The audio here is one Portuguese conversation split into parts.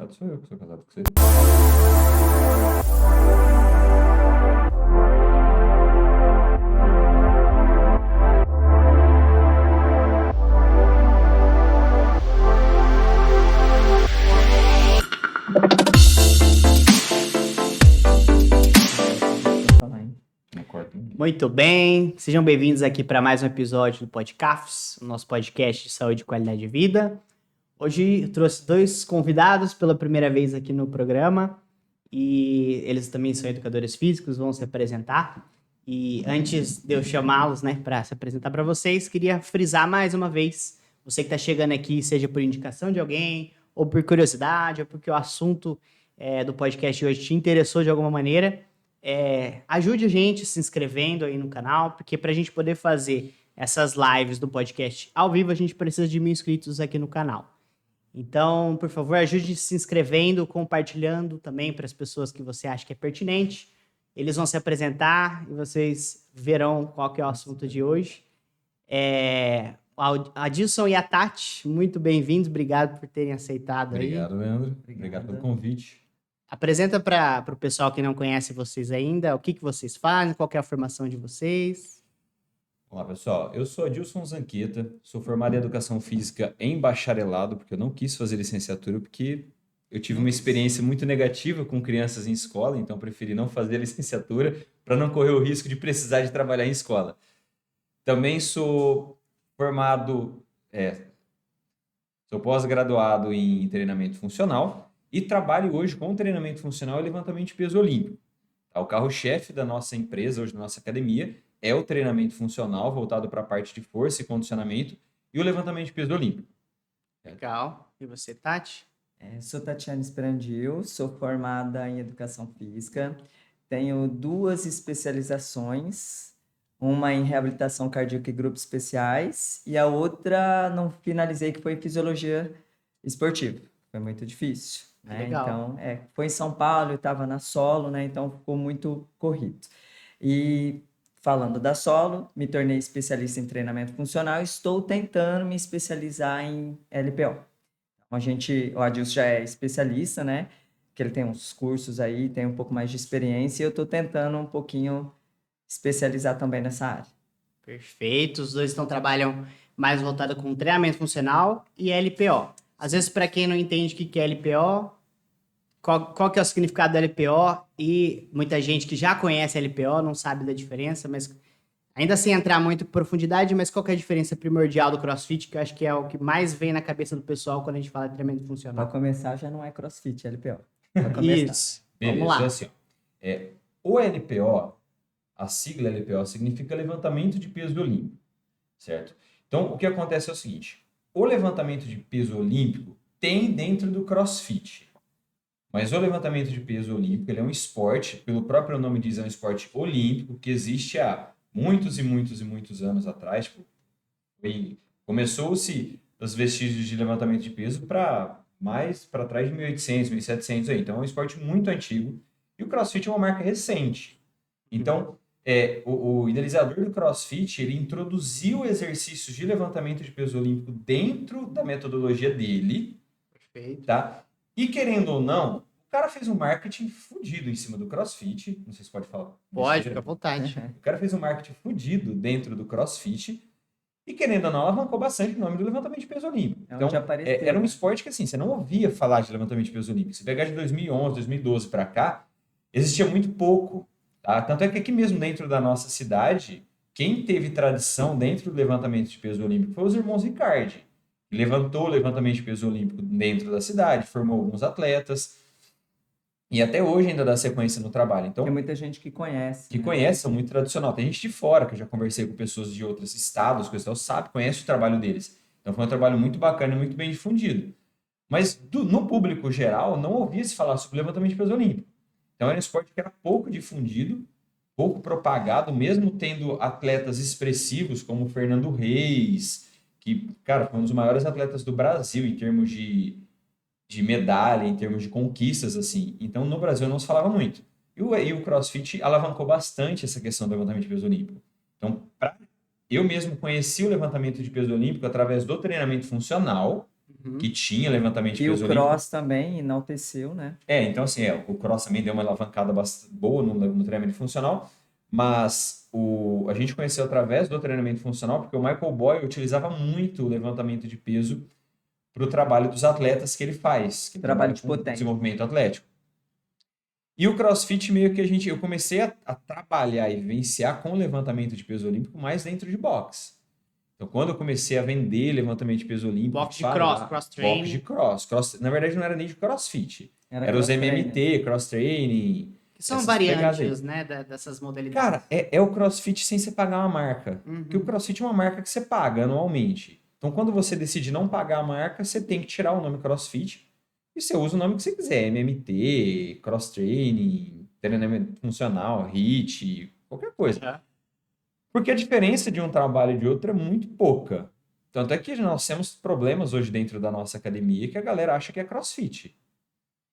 Casado sou eu que sou casado com você. Não corta ninguém. Muito bem, sejam bem-vindos aqui para mais um episódio do Podcafs, o nosso podcast de saúde e qualidade de vida. Hoje eu trouxe dois convidados pela primeira vez aqui no programa e eles também são educadores físicos, vão se apresentar. E antes de eu chamá-los, né, para se apresentar para vocês, queria frisar mais uma vez, você que está chegando aqui, seja por indicação de alguém, ou por curiosidade, ou porque o assunto do podcast de hoje te interessou de alguma maneira, ajude a gente se inscrevendo aí no canal, porque para a gente poder fazer essas lives do podcast ao vivo, a gente precisa de 1.000 inscritos aqui no canal. Então, por favor, ajude se inscrevendo, compartilhando também para as pessoas que você acha que é pertinente. Eles vão se apresentar e vocês verão qual que é o assunto de hoje. A Adilson e a Tati, muito bem-vindos, obrigado por terem aceitado. Obrigado, Leandro. Obrigado pelo convite. Apresenta para o pessoal que não conhece vocês ainda, o que vocês fazem, qual que é a formação de vocês. Olá, pessoal. Eu sou Adilson Zanqueta, sou formado em Educação Física em bacharelado, porque eu não quis fazer licenciatura, porque eu tive uma experiência muito negativa com crianças em escola, então preferi não fazer licenciatura para não correr o risco de precisar de trabalhar em escola. Também sou formado, sou pós-graduado em treinamento funcional e trabalho hoje com treinamento funcional e levantamento de peso olímpico. O carro-chefe da nossa empresa, hoje da nossa academia, é o treinamento funcional voltado para a parte de força e condicionamento e o levantamento de peso olímpico. Legal. E você, Tati? Sou Tatiana Esperandil, sou formada em Educação Física, tenho 2 especializações, uma em Reabilitação Cardíaca e Grupos Especiais e a outra não finalizei, que foi em Fisiologia Esportiva. Foi muito difícil, né? Legal. Então, foi em São Paulo, eu estava na solo, né? Então ficou muito corrido. E falando da solo, me tornei especialista em treinamento funcional e estou tentando me especializar em LPO. O Adilson já é especialista, né? Que ele tem uns cursos aí, tem um pouco mais de experiência e eu estou tentando um pouquinho especializar também nessa área. Perfeito. Os dois trabalham mais voltado com treinamento funcional e LPO. Às vezes, para quem não entende o que é LPO, qual que é o significado da LPO? E muita gente que já conhece LPO não sabe da diferença, mas ainda sem entrar muito em profundidade, mas qual que é a diferença primordial do CrossFit, que eu acho que é o que mais vem na cabeça do pessoal quando a gente fala de treinamento funcional. Para começar, já não é CrossFit, é LPO. Para começar. Isso. Beleza, Vamos lá. assim, o LPO, a sigla LPO, significa levantamento de peso olímpico, certo? Então, o que acontece é o seguinte, o levantamento de peso olímpico tem dentro do CrossFit, mas o levantamento de peso olímpico ele é um esporte, pelo próprio nome diz, é um esporte olímpico que existe há muitos e muitos e muitos anos atrás. Começou-se os vestígios de levantamento de peso para trás de 1800, 1700 aí. Então é um esporte muito antigo e o CrossFit é uma marca recente. Então o idealizador do CrossFit ele introduziu exercícios de levantamento de peso olímpico dentro da metodologia dele. Perfeito. Tá? E querendo ou não, o cara fez um marketing fudido em cima do CrossFit. Não sei se pode falar. Pode, fica à vontade. O cara fez um marketing fudido dentro do CrossFit e, querendo ou não, alavancou bastante o nome do levantamento de peso olímpico. Então, era um esporte que, assim, você não ouvia falar de levantamento de peso olímpico. Se pegar de 2011, 2012 para cá, existia muito pouco. Tá? Tanto é que aqui mesmo dentro da nossa cidade, quem teve tradição dentro do levantamento de peso olímpico foi os irmãos Ricardi. Levantou o levantamento de peso olímpico dentro da cidade, formou alguns atletas e até hoje ainda dá sequência no trabalho. Então, tem muita gente que conhece. Que conhece, são muito tradicional. Tem gente de fora, que eu já conversei com pessoas de outros estados, conhece o trabalho deles. Então foi um trabalho muito bacana e muito bem difundido. Mas no público geral, não ouvia-se falar sobre levantamento de peso olímpico. Então era um esporte que era pouco difundido, pouco propagado, mesmo tendo atletas expressivos como o Fernando Reis, que, cara, foi um dos maiores atletas do Brasil em termos de medalha, em termos de conquistas, assim. Então, no Brasil não se falava muito. E o CrossFit alavancou bastante essa questão do levantamento de peso olímpico. Então, eu mesmo conheci o levantamento de peso olímpico através do treinamento funcional, que tinha levantamento de E o peso olímpico. cross também enalteceu, né? Então assim, o cross também deu uma alavancada boa no treinamento funcional, mas a gente conheceu através do treinamento funcional, porque o Michael Boyle utilizava muito o levantamento de peso para o trabalho dos atletas que ele faz, que ele Trabalho trabalha de com potência. desenvolvimento atlético. E o CrossFit meio que eu comecei a trabalhar e vivenciar com o levantamento de peso olímpico mais dentro de box. Então, quando eu comecei a vender levantamento de peso olímpico, Box de cross box training. de cross, na verdade não era nem de CrossFit, era os cross-training. MMT, cross training. Que são essas pegadas aí. variantes, né, dessas modalidades. Cara, é o CrossFit sem você pagar uma marca. Porque o CrossFit é uma marca que você paga anualmente. Então, quando você decide não pagar a marca, você tem que tirar o nome CrossFit e você usa o nome que você quiser. MMT, Cross Training, treinamento funcional, HIIT, qualquer coisa. Porque a diferença de um trabalho e de outro é muito pouca. Tanto é que nós temos problemas hoje dentro da nossa academia que a galera acha que é CrossFit.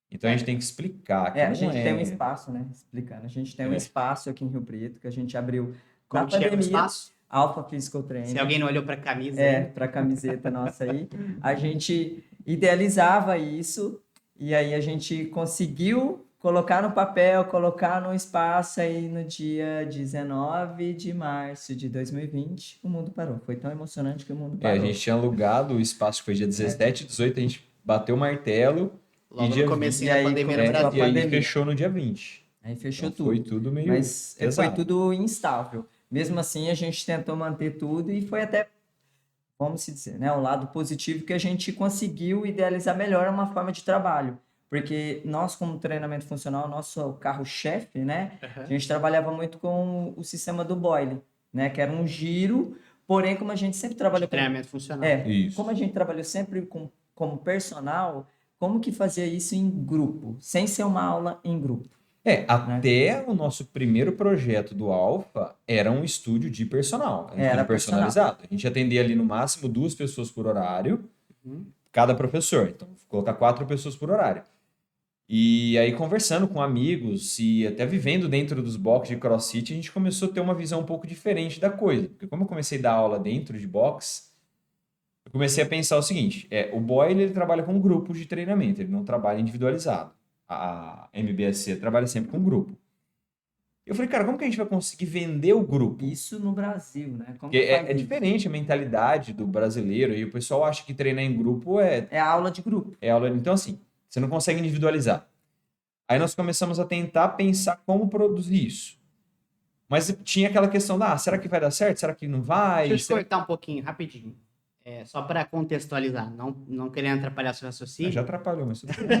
Então a gente tem que explicar que a não gente é. tem um espaço, né? Explicando. A gente tem um espaço aqui em Rio Preto que a gente abriu Como na chama o pandemia. espaço? Alpha Physical Training. Se alguém não olhou para a camisa aí. para a camiseta nossa aí. A gente idealizava isso e aí a gente conseguiu colocar no papel, colocar no espaço aí no dia 19 de março de 2020, o mundo parou. Foi tão emocionante que o mundo parou. A gente tinha alugado o espaço que foi dia 17, 18, a gente bateu o martelo. Logo dia no comecinho 20. da pandemia E aí no Brasil. E aí pandemia. fechou no dia 20. Aí fechou Então, tudo. foi tudo meio Mas foi pesado. tudo instável. Mesmo assim, a gente tentou manter tudo e foi até, vamos se dizer, né, o lado positivo que a gente conseguiu idealizar melhor uma forma de trabalho. Porque nós, como treinamento funcional, nosso carro-chefe, né, a gente trabalhava muito com o sistema do Boyle, né, que era um giro, porém, como a gente sempre trabalhou com Treinamento funcional. Isso. como a gente trabalhou sempre como personal, como que fazia isso em grupo, sem ser uma aula em grupo? Até o nosso primeiro projeto do Alpha era um estúdio de personal. Um estúdio personalizado. A gente atendia ali no máximo 2 pessoas por horário, cada professor. Então, colocar 4 pessoas por horário. E aí, conversando com amigos e até vivendo dentro dos boxes de CrossFit, a gente começou a ter uma visão um pouco diferente da coisa. Porque como eu comecei a dar aula dentro de box, eu comecei a pensar o seguinte, o Boyle ele trabalha com grupos de treinamento, ele não trabalha individualizado. A MBSC trabalha sempre com grupo. Eu falei, cara, como que a gente vai conseguir vender o grupo? Isso no Brasil, né? Como Porque faz é isso? diferente a mentalidade do brasileiro e o pessoal acha que treinar em grupo É a aula de grupo. é aula. Então, assim, você não consegue individualizar. Aí nós começamos a tentar pensar como produzir isso. Mas tinha aquela questão será que vai dar certo? Será que não vai? Deixa eu te Será- cortar um pouquinho, rapidinho. Só para contextualizar, não querendo atrapalhar seu raciocínio. Já atrapalhou, mas tudo bem.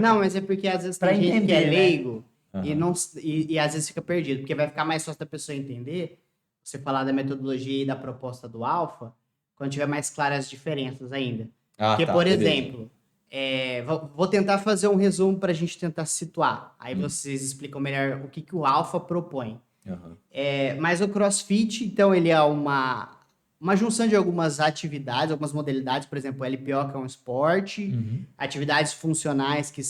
Não, mas é porque às vezes Pra tem gente que é entender, né? leigo e, Aham. não, e às vezes fica perdido, porque vai ficar mais fácil da pessoa entender, você falar da metodologia e da proposta do Alpha, quando tiver mais claras as diferenças ainda. Porque, por beleza. exemplo, vou tentar fazer um resumo para a gente tentar situar. Aí vocês explicam melhor o que o Alpha propõe. Aham. Mas o CrossFit, então, ele é uma junção de algumas atividades, algumas modalidades, por exemplo, o LPO, que é um esporte, atividades funcionais, que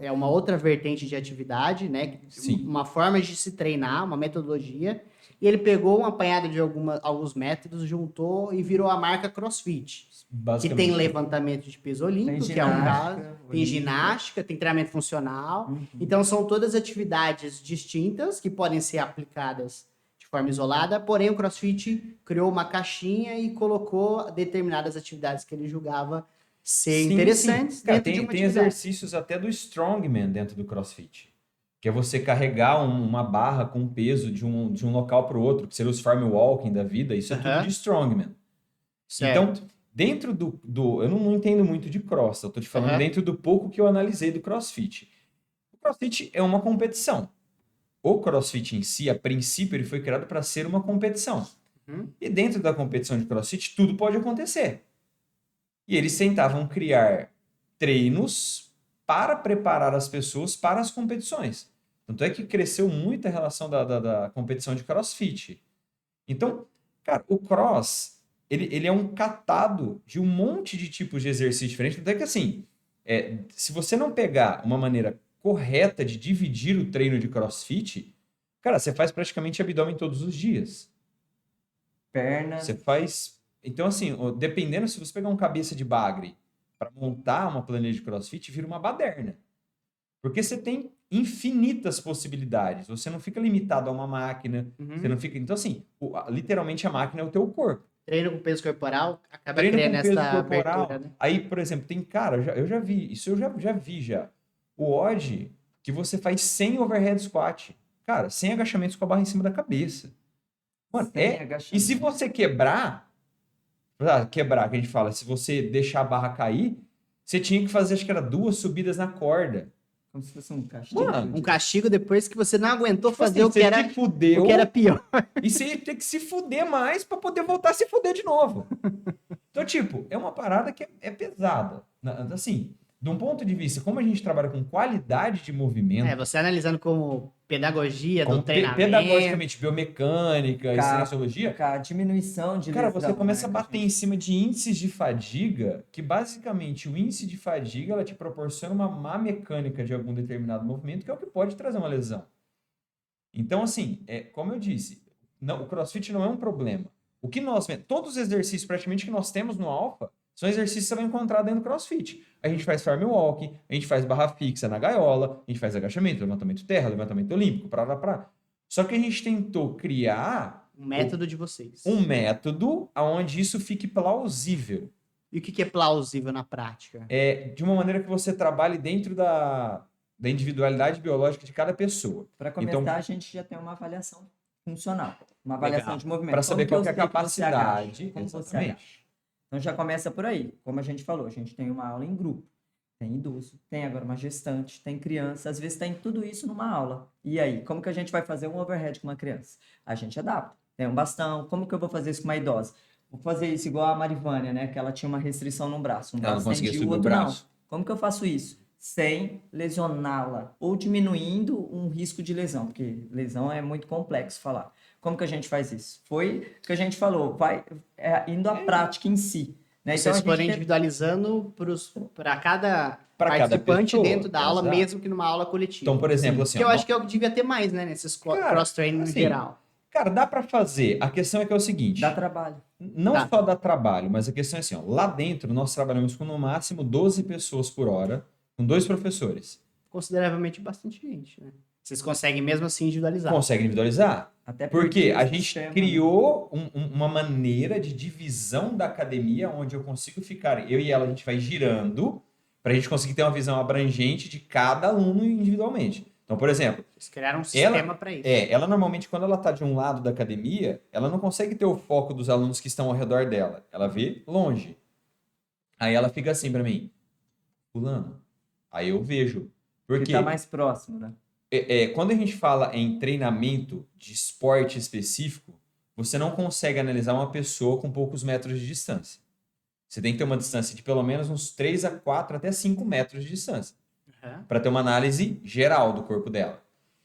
é uma outra vertente de atividade, né? Sim. Uma forma de se treinar, uma metodologia. E ele pegou uma apanhada de alguns métodos, juntou e virou a marca CrossFit. Que Basicamente. tem levantamento de peso olímpico, Tem que é um ginástica, caso, tem olímpica. ginástica, tem treinamento funcional. Então, são todas atividades distintas que podem ser aplicadas de forma isolada, porém o CrossFit criou uma caixinha e colocou determinadas atividades que ele julgava ser Sim, interessantes sim. Cara, dentro de uma tem atividade. exercícios até do Strongman dentro do CrossFit. Que é você carregar uma barra com peso de um local para o outro, que seria os farm walking da vida, isso é tudo de Strongman. Certo. Então, dentro eu não entendo muito de cross, eu tô te falando dentro do pouco que eu analisei do CrossFit. O CrossFit é uma competição. O CrossFit em si, a princípio, ele foi criado para ser uma competição. E dentro da competição de CrossFit, tudo pode acontecer. E eles tentavam criar treinos para preparar as pessoas para as competições. Tanto é que cresceu muito a relação da competição de CrossFit. Então, cara, o cross, ele é um catado de um monte de tipos de exercício diferentes. Tanto é que, assim, se você não pegar uma maneira correta de dividir o treino de CrossFit, cara, você faz praticamente abdômen todos os dias. Perna. Você faz... Então, assim, dependendo, se você pegar um cabeça de bagre para montar uma planilha de CrossFit, vira uma baderna. Porque você tem infinitas possibilidades. Você não fica limitado a uma máquina. Você não fica... Então, assim, literalmente a máquina é o teu corpo. Treino com peso corporal, acaba Treino criando com peso essa corporal. abertura, né? Aí, por exemplo, tem cara, eu já vi, isso eu já vi já. O odd que você faz sem overhead squat. Cara, sem agachamentos com a barra em cima da cabeça. Mano, Sem E agachamento. se você quebrar, que a gente fala, se você deixar a barra cair, você tinha que fazer, acho que era 2 subidas na corda. Como se fosse um castigo. Mano, Um castigo depois que você não aguentou Tipo fazer assim, o que você era, se fudeu o que era pior. e você ia ter que se fuder mais pra poder voltar a se fuder de novo. Então, tipo, é uma parada que é pesada. Assim, de um ponto de vista, como a gente trabalha com qualidade de movimento, Você analisando como pedagogia como do treinamento. pedagogicamente, biomecânica, Ca- cinesiologia, Com a diminuição de cara, lesão, você começa né, a bater que a em gente- cima de índices de fadiga, que basicamente o índice de fadiga, ela te proporciona uma má mecânica de algum determinado movimento, que é o que pode trazer uma lesão. Então, assim, como eu disse, o CrossFit não é um problema. O que todos os exercícios praticamente que nós temos no Alpha são exercícios que você vai encontrar dentro do CrossFit. A gente faz farm walk, a gente faz barra fixa na gaiola, a gente faz agachamento, levantamento terra, levantamento olímpico, pra. Só que a gente tentou criar Um método de vocês. um método onde isso fique plausível. E o que é plausível na prática? De uma maneira que você trabalhe dentro da individualidade biológica de cada pessoa. Para começar, Então, a gente já tem uma avaliação funcional, uma avaliação de movimento. para saber Como qual que é a eu sei que você agacha? capacidade. Como você Exatamente. agacha? Então já começa por aí. Como a gente falou, a gente tem uma aula em grupo. Tem idoso, tem agora uma gestante, tem criança. Às vezes tem tudo isso numa aula. E aí, como que a gente vai fazer um overhead com uma criança? A gente adapta. Tem um bastão. Como que eu vou fazer isso com uma idosa? Vou fazer isso igual a Marivânia, né? Que ela tinha uma restrição no braço. Um Ela não braço conseguia estendia, o subir o outro braço. não. Como que eu faço isso? Sem lesioná-la ou diminuindo um risco de lesão, porque lesão é muito complexo falar. Como que a gente faz isso? Foi o que a gente falou, indo à prática em si. Né? Vocês a foram gente individualizando para cada Pra cada participante pessoa, dentro da aula, exato. mesmo que numa aula coletiva. Então, por exemplo, assim, que eu ó, acho que é o que devia ter mais, né? Nesses Cara, cross-training no assim, geral. cara, dá pra fazer. A questão é que é o seguinte, dá trabalho. não Tá. só dá trabalho, mas a questão é assim, ó, lá dentro nós trabalhamos com no máximo 12 pessoas por hora, com 2 professores. Consideravelmente bastante gente, né? Vocês conseguem mesmo assim individualizar. Consegue individualizar? Até Porque a o gente sistema, criou uma maneira de divisão da academia onde eu consigo ficar, eu e ela, a gente vai girando para a gente conseguir ter uma visão abrangente de cada aluno individualmente. Então, por exemplo, Vocês criaram um sistema para isso. ela normalmente, quando ela está de um lado da academia, ela não consegue ter o foco dos alunos que estão ao redor dela. Ela vê longe. Aí ela fica assim para mim, fulano. Aí eu vejo. que Porque tá mais próximo, né? quando a gente fala em treinamento de esporte específico, você não consegue analisar uma pessoa com poucos metros de distância. Você tem que ter uma distância de pelo menos uns 3 a 4 até 5 metros de distância Uhum. para ter uma análise geral do corpo dela.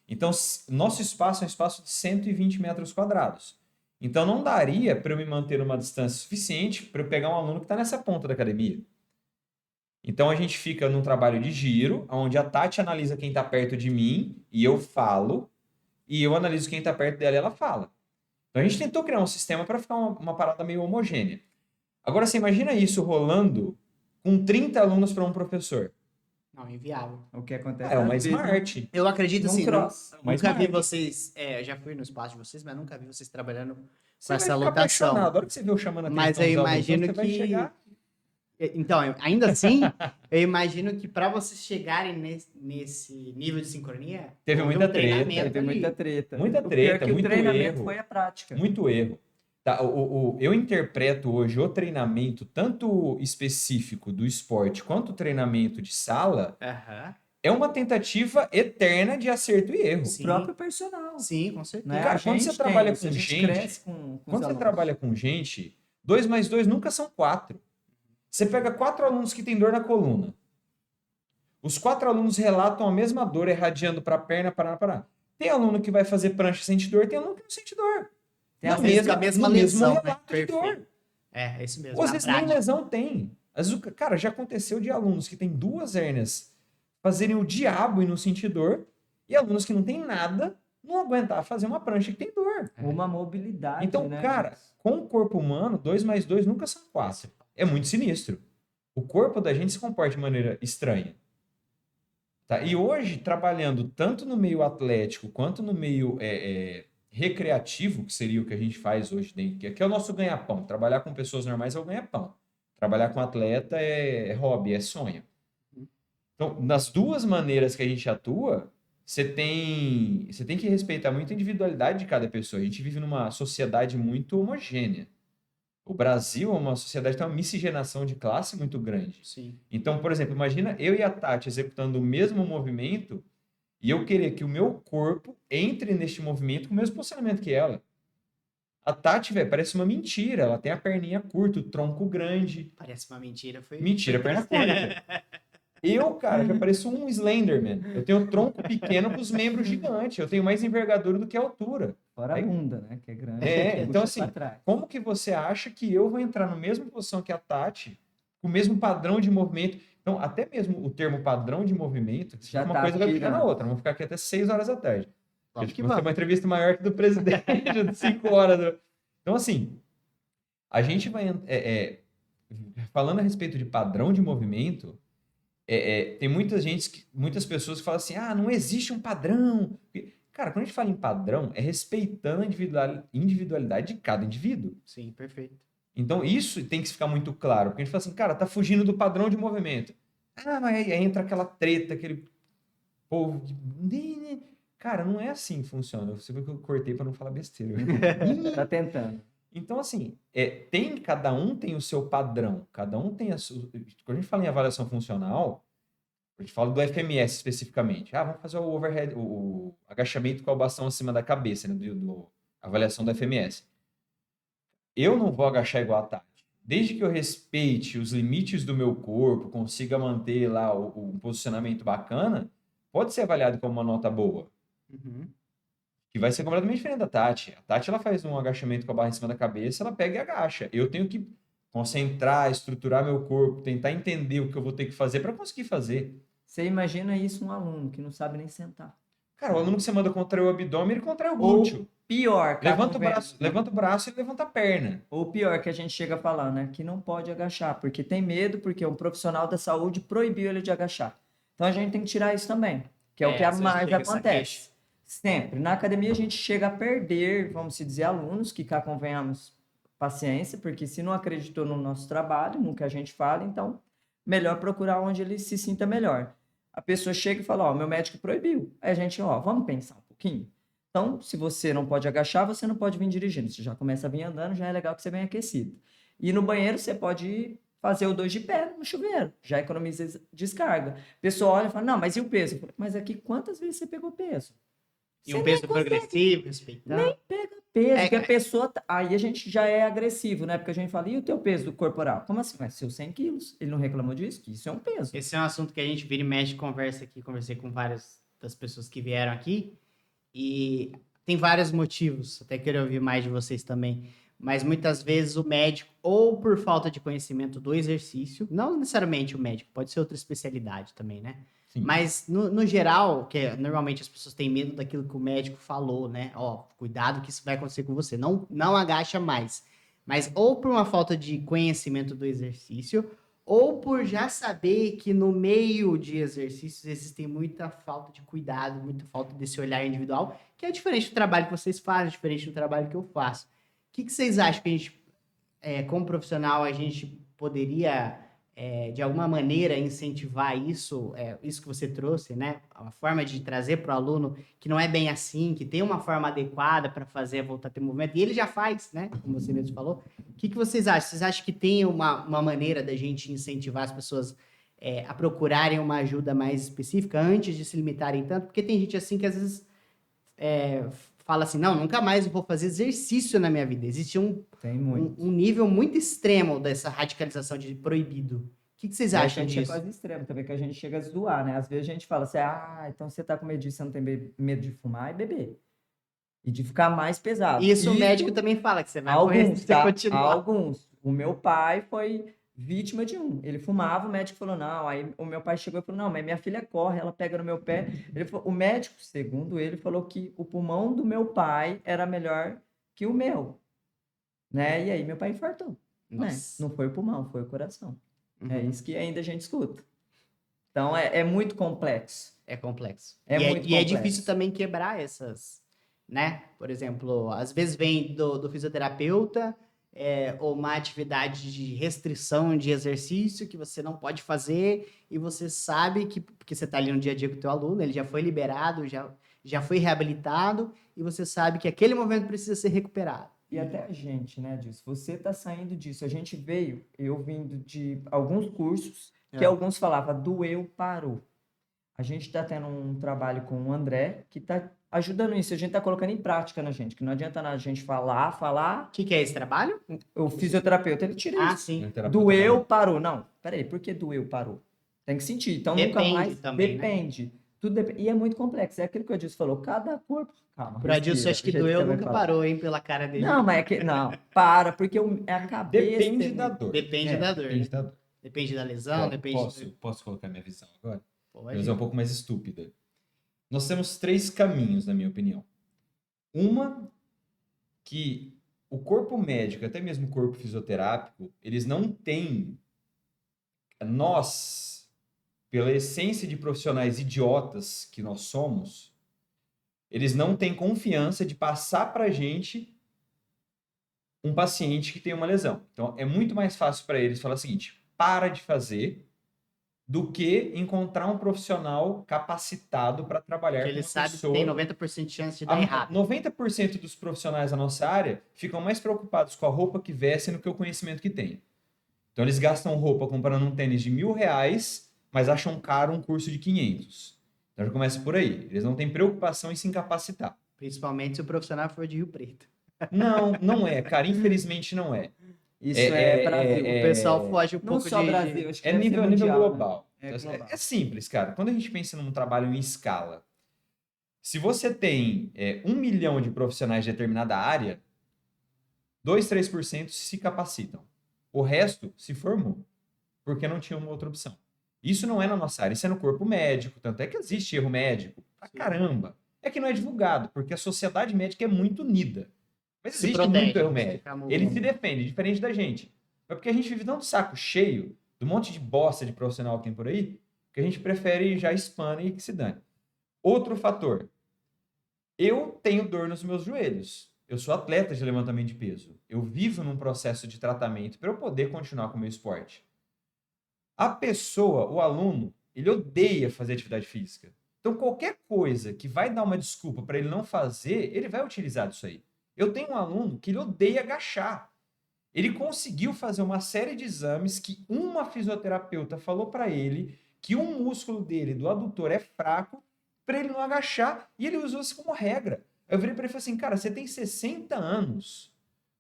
Então, nosso espaço é um espaço de 120 metros quadrados. Então, não daria para eu me manter uma distância suficiente para eu pegar um aluno que está nessa ponta da academia. Então, a gente fica num trabalho de giro, onde a Tati analisa quem está perto de mim e eu falo, e eu analiso quem está perto dela e ela fala. Então, a gente tentou criar um sistema para ficar uma parada meio homogênea. Agora, você imagina isso rolando com 30 alunos para um professor. Não, inviável. O que acontece É uma às vezes, smart. Eu acredito num assim, cross. Mas nunca vi smart. vocês, eu já fui no espaço de vocês, mas nunca vi vocês trabalhando Você com vai essa ficar lotação. apaixonado. A hora que você vê eu chamando a atenção Mas eu dos alunos, imagino você vai que- chegar... Então, ainda assim, eu imagino que para vocês chegarem nesse nível de sincronia, Teve houve muita treta, treinamento Teve ali. muita treta. Muita O pior treta, é que muito o treinamento erro. foi a prática. Muito erro. Tá, eu interpreto hoje o treinamento, tanto específico do esporte, quanto o treinamento de sala, Aham. é uma tentativa eterna de acerto e erro. O Sim. próprio personal. Sim, com certeza. Né? Cara, A quando gente você trabalha isso, com a gente gente, cresce com os Quando você alunos. trabalha com gente, 2 mais 2 nunca são 4. Você pega 4 alunos que têm dor na coluna. Os 4 alunos relatam a mesma dor irradiando para a perna, para. Tem aluno que vai fazer prancha e sente dor, tem aluno que não sente dor. Tem No às vezes mesmo- a mesma no mesmo lesão, né? relato de dor. Perfeito. É isso mesmo. Ou às na vezes nem prática. lesão tem. Às vezes, cara, já aconteceu de alunos que têm 2 hérnias fazerem o diabo e não sentir dor, e alunos que não têm nada não aguentar fazer uma prancha que tem dor. Uma mobilidade, Então, né? cara, com o corpo humano, 2 mais 2 nunca são 4. É muito sinistro. o corpo da gente se comporta de maneira estranha. Tá? E hoje, trabalhando tanto no meio atlético quanto no meio recreativo, que seria o que a gente faz hoje, que é o nosso ganha-pão. Trabalhar com pessoas normais é o ganha-pão. Trabalhar com atleta é hobby, é sonho. Então, nas duas maneiras que a gente atua, você tem que respeitar muito a individualidade de cada pessoa. A gente vive numa sociedade muito homogênea. O Brasil é uma sociedade que tem uma miscigenação de classe muito grande. Sim. Então, por exemplo, imagina eu e a Tati executando o mesmo movimento e eu querer que o meu corpo entre neste movimento com o mesmo posicionamento que ela. A Tati, velho, parece uma mentira. Ela tem a perninha curta, o tronco grande. Parece uma mentira. Mentira, foi perna triste. curta. Eu, cara, já pareço um Slenderman. Eu tenho o tronco pequeno com os membros gigantes. Eu tenho mais envergadura do que altura. Fora a Aí- bunda, né? Que é grande. então puxa assim, pra trás. como que você acha que eu vou entrar na mesma posição que a Tati, com o mesmo padrão de movimento? Então, até mesmo o termo padrão de movimento, Já uma tá coisa vai puxar na tirando. outra. Vamos ficar aqui até 6 horas da tarde. Vamos Porque que vamos ter vamos. uma entrevista maior que do presidente, de 5 horas. Então, assim, a gente vai... falando a respeito de padrão de movimento, tem muitas pessoas que falam assim, não existe um padrão. Cara, quando a gente fala em padrão, é respeitando a individualidade de cada indivíduo. Sim, perfeito. Então, isso tem que ficar muito claro. Porque a gente fala assim, cara, tá fugindo do padrão de movimento. Mas aí entra aquela treta, aquele povo que... Cara, não é assim que funciona. Você viu que eu cortei para não falar besteira. Tá tentando. Então, assim, cada um tem o seu padrão. Cada um tem a sua... Quando a gente fala em avaliação funcional, a gente fala do FMS especificamente. Vamos fazer o overhead, o agachamento com o bastão acima da cabeça, né? Avaliação do FMS. Eu não vou agachar igual a Tati. Desde que eu respeite os limites do meu corpo, consiga manter lá um posicionamento bacana, pode ser avaliado como uma nota boa. Uhum. Que vai ser completamente diferente da Tati. A Tati, ela faz um agachamento com a barra em cima da cabeça, ela pega e agacha. Eu tenho que concentrar, estruturar meu corpo, tentar entender o que eu vou ter que fazer para conseguir fazer. Você imagina isso um aluno que não sabe nem sentar. Cara, o aluno que você manda contrair o abdômen, ele contrai o Ou glúteo. pior, cá Levanta o convenhamos, braço, né? levanta o braço e levanta a perna. Ou pior, que a gente chega a falar, né? Que não pode agachar, porque tem medo, porque um profissional da saúde proibiu ele de agachar. Então a gente tem que tirar isso também, que é o que às vezes mais chega essa acontece. Sempre. Na academia a gente chega a perder, vamos se dizer, alunos, que cá convenhamos paciência, porque se não acreditou no nosso trabalho, no que a gente fala, então melhor procurar onde ele se sinta melhor. A pessoa chega e fala, meu médico proibiu. Aí a gente, vamos pensar um pouquinho. Então, se você não pode agachar, você não pode vir dirigindo. Você já começa a vir andando, já é legal que você venha aquecido. E no banheiro, você pode fazer o 2 de pé no chuveiro. Já economiza descarga. A pessoa olha e fala, não, mas e o peso? Eu falo, mas aqui, quantas vezes você pegou peso? E Você um nem peso consegue progressivo, respeitando. pega peso, porque a pessoa... Aí a gente já é agressivo, né? Porque a gente fala, e o teu peso corporal? Como assim? Mas seus 100 quilos. Ele não reclamou disso? Que isso é um peso. Esse é um assunto que a gente vira e mexe, conversa aqui. Conversei com várias das pessoas que vieram aqui. E tem vários motivos, até queria ouvir mais de vocês também. Mas muitas vezes o médico, ou por falta de conhecimento do exercício, não necessariamente o médico, pode ser outra especialidade também, né? Sim. Mas no geral, normalmente as pessoas têm medo daquilo que o médico falou, né? Cuidado que isso vai acontecer com você. Não agacha mais. Mas ou por uma falta de conhecimento do exercício, ou por já saber que no meio de exercícios existem muita falta de cuidado, muita falta desse olhar individual, que é diferente do trabalho que vocês fazem, diferente do trabalho que eu faço. O que vocês acham que a gente, como profissional, a gente poderia, de alguma maneira, incentivar isso que você trouxe, né? A forma de trazer para o aluno que não é bem assim, que tem uma forma adequada para fazer voltar a ter movimento, e ele já faz, né? Como você mesmo falou. O que vocês acham? Vocês acham que tem uma maneira da gente incentivar as pessoas a procurarem uma ajuda mais específica antes de se limitarem tanto? Porque tem gente assim que às vezes fala assim, não, nunca mais vou fazer exercício na minha vida. Existe Tem muito. um nível muito extremo dessa radicalização de proibido. O que vocês acham A gente disso? é quase extremo também, que a gente chega a zoar, né? Às vezes a gente fala assim, então você tá com medo disso, você não tem medo de fumar e beber. E de ficar mais pesado. Isso o médico também fala, que você vai morrer Alguns, se você tá? continuar. Alguns. O meu pai foi vítima de um. Ele fumava, o médico falou, não. Aí o meu pai chegou e falou, não, mas minha filha corre, ela pega no meu pé. O médico, segundo ele, falou que o pulmão do meu pai era melhor que o meu. Né? E aí meu pai infartou. Né? Nossa. Não foi o pulmão, foi o coração. É isso que ainda a gente escuta. Então, é muito complexo. É complexo. É muito E é complexo. difícil também quebrar essas, né? Por exemplo, às vezes vem do fisioterapeuta ou uma atividade de restrição de exercício que você não pode fazer e você sabe que, porque você está ali no dia a dia com o teu aluno, ele já foi liberado, já foi reabilitado e você sabe que aquele movimento precisa ser recuperado. E até a gente, né, disso. Você está saindo disso. A gente veio, eu vindo de alguns cursos, que alguns falavam, doeu, parou. A gente está tendo um trabalho com o André, que está ajudando isso. A gente está colocando em prática na gente, que não adianta nada a gente falar. O que é esse trabalho? O fisioterapeuta, ele tira isso. Sim. Doeu, parou. Não, peraí, por que doeu, parou? Tem que sentir. Então, nunca Depende mais... também, né? Depende. Tudo depende. E é muito complexo. É aquilo que o Adilson falou. Cada corpo... Calma, Pro Adilson, respira, acho que o jeito doeu, você vai nunca falar. parou, hein, pela cara dele. Não, mas é que... Não, para, porque é a cabeça... Depende da dor. Depende da dor. Depende Né? da dor. Depende da lesão, depende... Posso colocar minha visão agora? Pode. Minha visão é um pouco mais estúpida. Nós temos 3 caminhos, na minha opinião. Uma, que o corpo médico, até mesmo o corpo fisioterápico, eles não têm... Nós, pela essência de profissionais idiotas que nós somos, eles não têm confiança de passar pra gente um paciente que tem uma lesão. Então, é muito mais fácil para eles falar o seguinte, para de fazer, do que encontrar um profissional capacitado para trabalhar Porque com ele uma sabe que pessoa. tem 90% de chance de dar errado. 90% dos profissionais da nossa área ficam mais preocupados com a roupa que vestem do que o conhecimento que têm. Então, eles gastam roupa comprando um tênis de R$1.000, mas acham caro um curso de 500. Então, já começa por aí. Eles não têm preocupação em se incapacitar. Principalmente se o profissional for de Rio Preto. Não é, cara. Infelizmente, não é. Isso é Brasil. O pessoal foge um Não pouco só de... Brasil, acho que É deve ser nível mundial, global. né? É global. É simples, cara. Quando a gente pensa num trabalho em escala, se você tem 1 milhão de profissionais de determinada área, 2, 3% se capacitam. O resto se formou, porque não tinha uma outra opção. Isso não é na nossa área, isso é no corpo médico, tanto é que existe erro médico pra caramba. É que não é divulgado, porque a sociedade médica é muito unida. Mas Se existe protege, muito erro se médico. fica muito- Ele se defende, diferente da gente. É porque a gente vive tão de saco cheio do monte de bosta de profissional que tem por aí, que a gente prefere já spana e que se dane. Outro fator. Eu tenho dor nos meus joelhos. Eu sou atleta de levantamento de peso. Eu vivo num processo de tratamento para eu poder continuar com o meu esporte. A pessoa, o aluno, ele odeia fazer atividade física. Então, qualquer coisa que vai dar uma desculpa para ele não fazer, ele vai utilizar disso aí. Eu tenho um aluno que ele odeia agachar. Ele conseguiu fazer uma série de exames que uma fisioterapeuta falou para ele que um músculo dele, do adutor, é fraco para ele não agachar e ele usou isso como regra. Eu virei para ele e falei assim, cara, você tem 60 anos.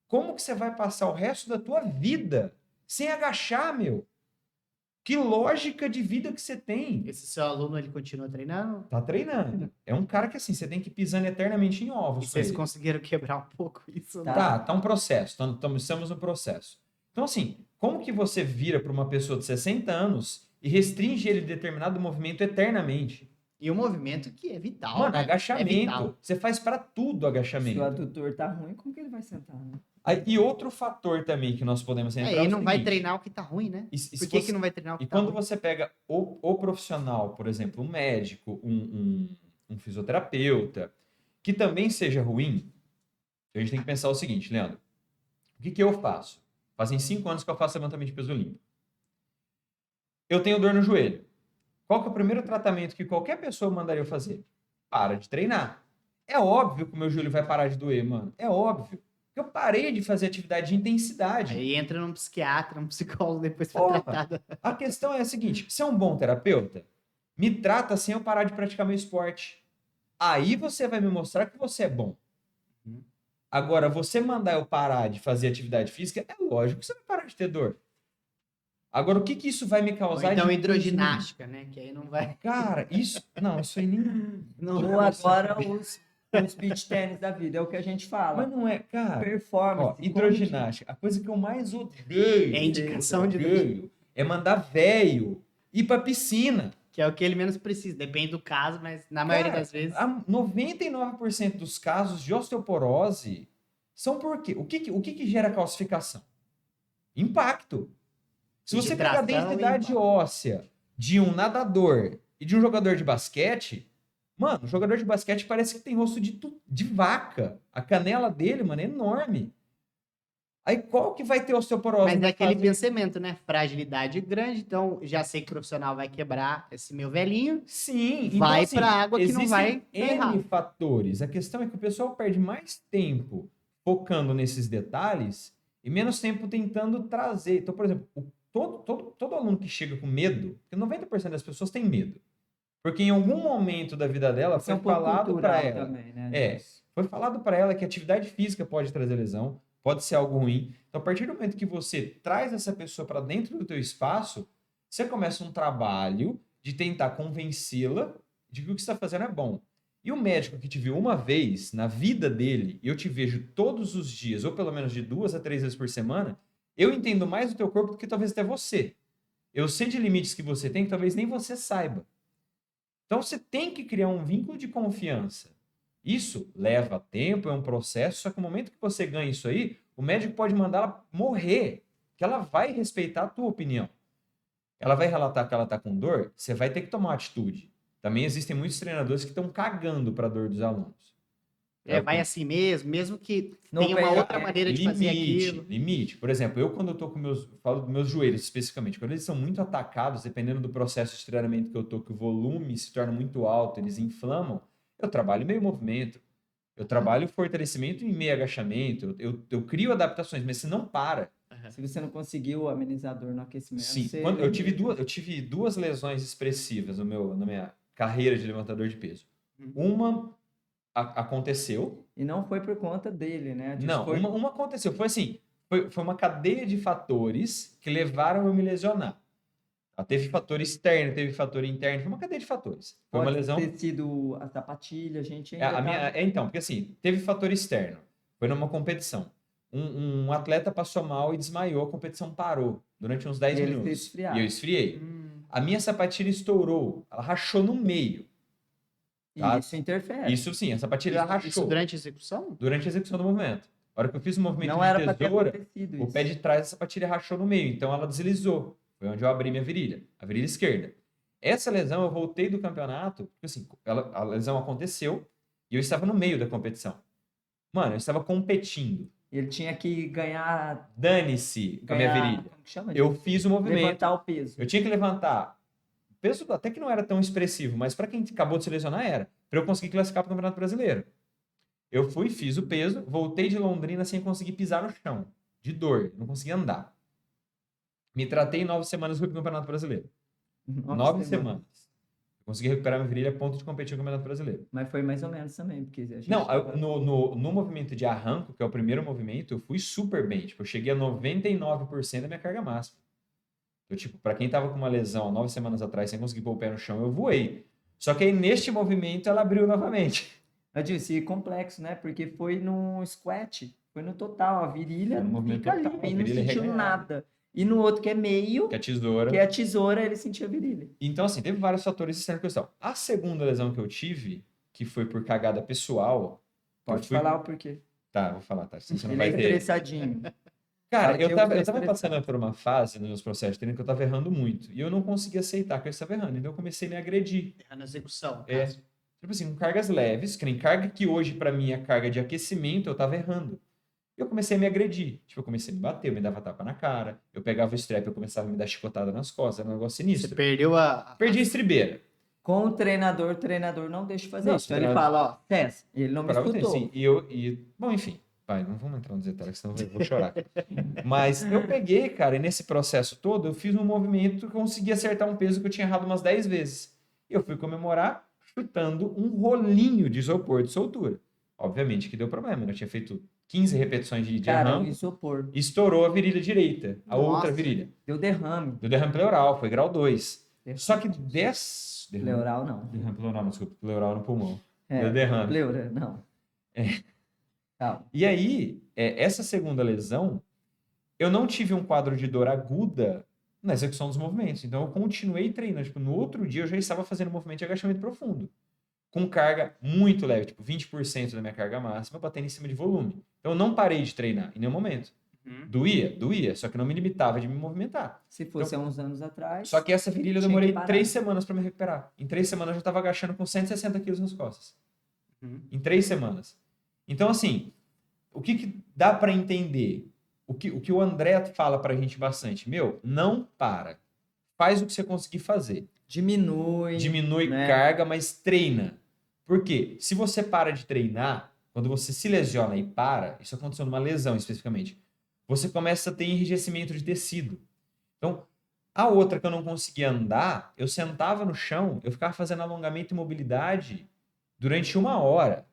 Como que você vai passar o resto da tua vida sem agachar, meu? Que lógica de vida que você tem? Esse seu aluno, ele continua treinando? Tá treinando. É um cara que assim, você tem que ir pisando eternamente em E ovos. com vocês ele. conseguiram quebrar um pouco isso? né? Tá um processo. Estamos no processo. Então, assim, como que você vira para uma pessoa de 60 anos e restringe ele de determinado movimento eternamente? E um movimento que é vital. Mano, né? É agachamento. vital. Você faz para tudo Se o agachamento. adutor tá ruim, como que ele vai sentar, né? E outro fator também que nós podemos entrar. Ele o não vai seguinte, treinar o que tá ruim, né? e se Por que você- que não vai treinar o que E tá quando ruim? você pega o profissional, por exemplo, um médico, um fisioterapeuta, que também seja ruim, a gente tem que pensar o seguinte, Leandro. O que eu faço? Fazem 5 anos que eu faço levantamento de peso limpo. Eu tenho dor no joelho. Qual que é o primeiro tratamento que qualquer pessoa mandaria eu fazer? Para de treinar. É óbvio que o meu joelho vai parar de doer, mano. É óbvio. Porque eu parei de fazer atividade de intensidade. Aí entra num psiquiatra, num psicólogo depois pra Porra. tratar. A questão é a seguinte: você é um bom terapeuta? Me trata sem eu parar de praticar meu esporte. Aí você vai me mostrar que você é bom. Uhum. Agora, você mandar eu parar de fazer atividade física, é lógico que você vai parar de ter dor. Agora, o que que isso vai me Ou causar então de hidroginástica, né? Que aí não vai... Cara, isso... Não, isso aí nem... Não, Ou agora os beach tênis da vida, é o que a gente fala. Mas não é, cara... Performance. Ó, hidroginástica, a coisa que eu mais odeio... É indicação de odeio, é mandar velho ir pra piscina. que é o que ele menos precisa. Depende do caso, mas na maioria Cara, das vezes... 99% dos casos de osteoporose são por quê? O que que gera calcificação? Impacto. Se você De pegar a tração densidade e- óssea de um nadador e de um jogador de basquete, mano, o jogador de basquete parece que tem rosto de vaca. A canela dele, mano, é enorme. Aí qual que vai ter osteoporose Mas é na aquele fase... pensamento, né? Fragilidade grande, então já sei que o profissional vai quebrar esse meu velhinho. Sim, Vai então, pra assim, água que não existem vai dar N errado. fatores. A questão é que o pessoal perde mais tempo focando nesses detalhes e menos tempo tentando trazer. Então, por exemplo, todo aluno que chega com medo, porque 90% das pessoas têm medo, porque em algum momento da vida dela Isso é foi um pouco falado para cultural ela. também, né, É, Dilson? foi falado para ela que atividade física pode trazer lesão, pode ser algo ruim. Então, a partir do momento que você traz essa pessoa para dentro do teu espaço, você começa um trabalho de tentar convencê-la de que o que você está fazendo é bom. E o médico que te viu uma vez na vida dele, e eu te vejo todos os dias, ou pelo menos de 2 a 3 vezes por semana, eu entendo mais o teu corpo do que talvez até você. Eu sei de limites que você tem que talvez nem você saiba. Então você tem que criar um vínculo de confiança. Isso leva tempo, é um processo, só que no momento que você ganha isso aí, o médico pode mandar ela morrer, que ela vai respeitar a tua opinião. Ela vai relatar que ela está com dor, você vai ter que tomar uma atitude. Também existem muitos treinadores que estão cagando para a dor dos alunos. É, vai assim mesmo que Não tenha uma pega- outra maneira de fazer aquilo. Limite. Por exemplo, eu quando eu tô com falo dos meus joelhos especificamente, quando eles são muito atacados, dependendo do processo de treinamento que eu tô, que o volume se torna muito alto, eles inflamam, eu trabalho meio movimento. Eu trabalho fortalecimento em meio agachamento, eu crio adaptações, mas se não para. Se você não conseguiu amenizar a dor no aquecimento, Sim, você quando limita. eu tive duas lesões expressivas na minha carreira de levantador de peso. Uhum. Uma aconteceu. E não foi por conta dele, né? Não, Foi... uma aconteceu. Foi assim, foi uma cadeia de fatores que levaram a eu me lesionar. Teve fator externo, teve fator interno, foi uma cadeia de fatores. Foi uma Pode lesão. ter sido a sapatilha, a gente É, ainda a minha, tá... então, porque assim, teve fator externo. Foi numa competição. Um atleta passou mal e desmaiou, a competição parou durante uns 10 E ele se minutos. esfriava. E eu esfriei. Hum. A minha sapatilha estourou, ela rachou no meio. Tá? E isso interfere. Isso sim, a sapatilha rachou Isso durante a execução? durante a execução do movimento. A hora que eu fiz o movimento Não de era para ter tesoura, acontecido o isso. pé de trás da sapatilha rachou no meio, então ela deslizou. Foi onde eu abri minha virilha, a virilha esquerda. Essa lesão eu voltei do campeonato, porque assim, a lesão aconteceu e eu estava no meio da competição. Mano, eu estava competindo. Ele tinha que ganhar... Dane-se com a minha virilha. Como que chama? Eu fiz o movimento. Levantar o peso. Eu tinha que levantar. O peso até que não era tão expressivo, mas para quem acabou de se lesionar era. Para eu conseguir classificar para o Campeonato Brasileiro. Eu fui, fiz o peso, voltei de Londrina sem conseguir pisar no chão. De dor, não conseguia andar. Me tratei em 9 semanas e fui para o Campeonato Brasileiro. 9 semanas. Eu consegui recuperar minha virilha a ponto de competir no Campeonato Brasileiro. Mas foi mais ou menos também, porque a gente Não, tava- no movimento de arranco, que é o primeiro movimento, eu fui super bem. Tipo, eu cheguei a 99% da minha carga máxima. Eu, tipo, pra quem tava com uma lesão há 9 semanas atrás, sem conseguir pôr o pé no chão, eu voei. Só que aí, neste movimento, ela abriu novamente. Eu disse, complexo, né? Porque foi no squat, foi no total, a virilha Foi no movimento fica ali, total, a e não virilha sentiu reganhada. nada. E no outro que é meio, Que é a tesoura. que é a tesoura, ele sentiu a virilha. Então, assim, teve vários fatores externos que questão. A segunda lesão que eu tive, que foi por cagada pessoal. Pode eu fui... falar o porquê. Tá, vou falar, tá. Senão você não Ele é vai ter. estressadinho. Cara, Fala que eu eu tava sou passando estressado. por uma fase nos meus processos de treino que eu tava errando muito. E eu não conseguia aceitar que eu estava errando. Então eu comecei a me agredir. Na execução. no É. caso. Tipo assim, com cargas leves, que nem carga que hoje pra mim é carga de aquecimento, eu tava errando. E eu comecei a me agredir. Tipo, eu comecei a me bater, eu me dava tapa na cara. Eu pegava o strap, eu começava a me dar chicotada nas costas. Era um negócio Você sinistro. perdeu a. Perdi a estribeira. Com o treinador não deixa fazer Não, isso. Então ele treinador- fala, ó, César, ele não me Falava assim, escutou. bom, enfim, vai, não vamos entrar nos detalhes, senão eu vou chorar. Mas eu peguei, cara, e nesse processo todo, eu fiz um movimento que eu consegui acertar um peso que eu tinha errado umas 10 vezes. E eu fui comemorar chutando um rolinho de isopor de soltura. Obviamente que deu problema, eu tinha feito 15 repetições de Cara, o arranco, isopor. estourou a virilha direita, a Nossa. outra virilha. Deu derrame. Deu derrame pleural, foi grau 2. Derrame. Só que derrame Pleural, não. pleural, não, desculpa, pleural no pulmão. É, Deu derrame. pleura, não. Calma. E aí, essa segunda lesão, eu não tive um quadro de dor aguda na execução dos movimentos. Então, eu continuei treinando. Tipo, no outro dia, eu já estava fazendo movimento de agachamento profundo. Com carga muito leve, tipo 20% da minha carga máxima, batendo em cima de volume. Então, eu não parei de treinar em nenhum momento. Doía, só que não me limitava de me movimentar. Se fosse há uns anos atrás. Só que essa virilha eu Tinha demorei que parar. 3 semanas para me recuperar. Em 3 semanas eu já estava agachando com 160 quilos nas costas. Uhum. Em 3 semanas. Então, assim, o que dá para entender? O que o André fala pra gente bastante. Meu, não para. Faz o que você conseguir fazer. Diminui né? carga, mas treina. Por quê? Se você para de treinar, quando você se lesiona e para, isso aconteceu numa lesão especificamente, você começa a ter enrijecimento de tecido. Então, a outra que eu não conseguia andar, eu sentava no chão, eu ficava fazendo alongamento e mobilidade durante 1 hora.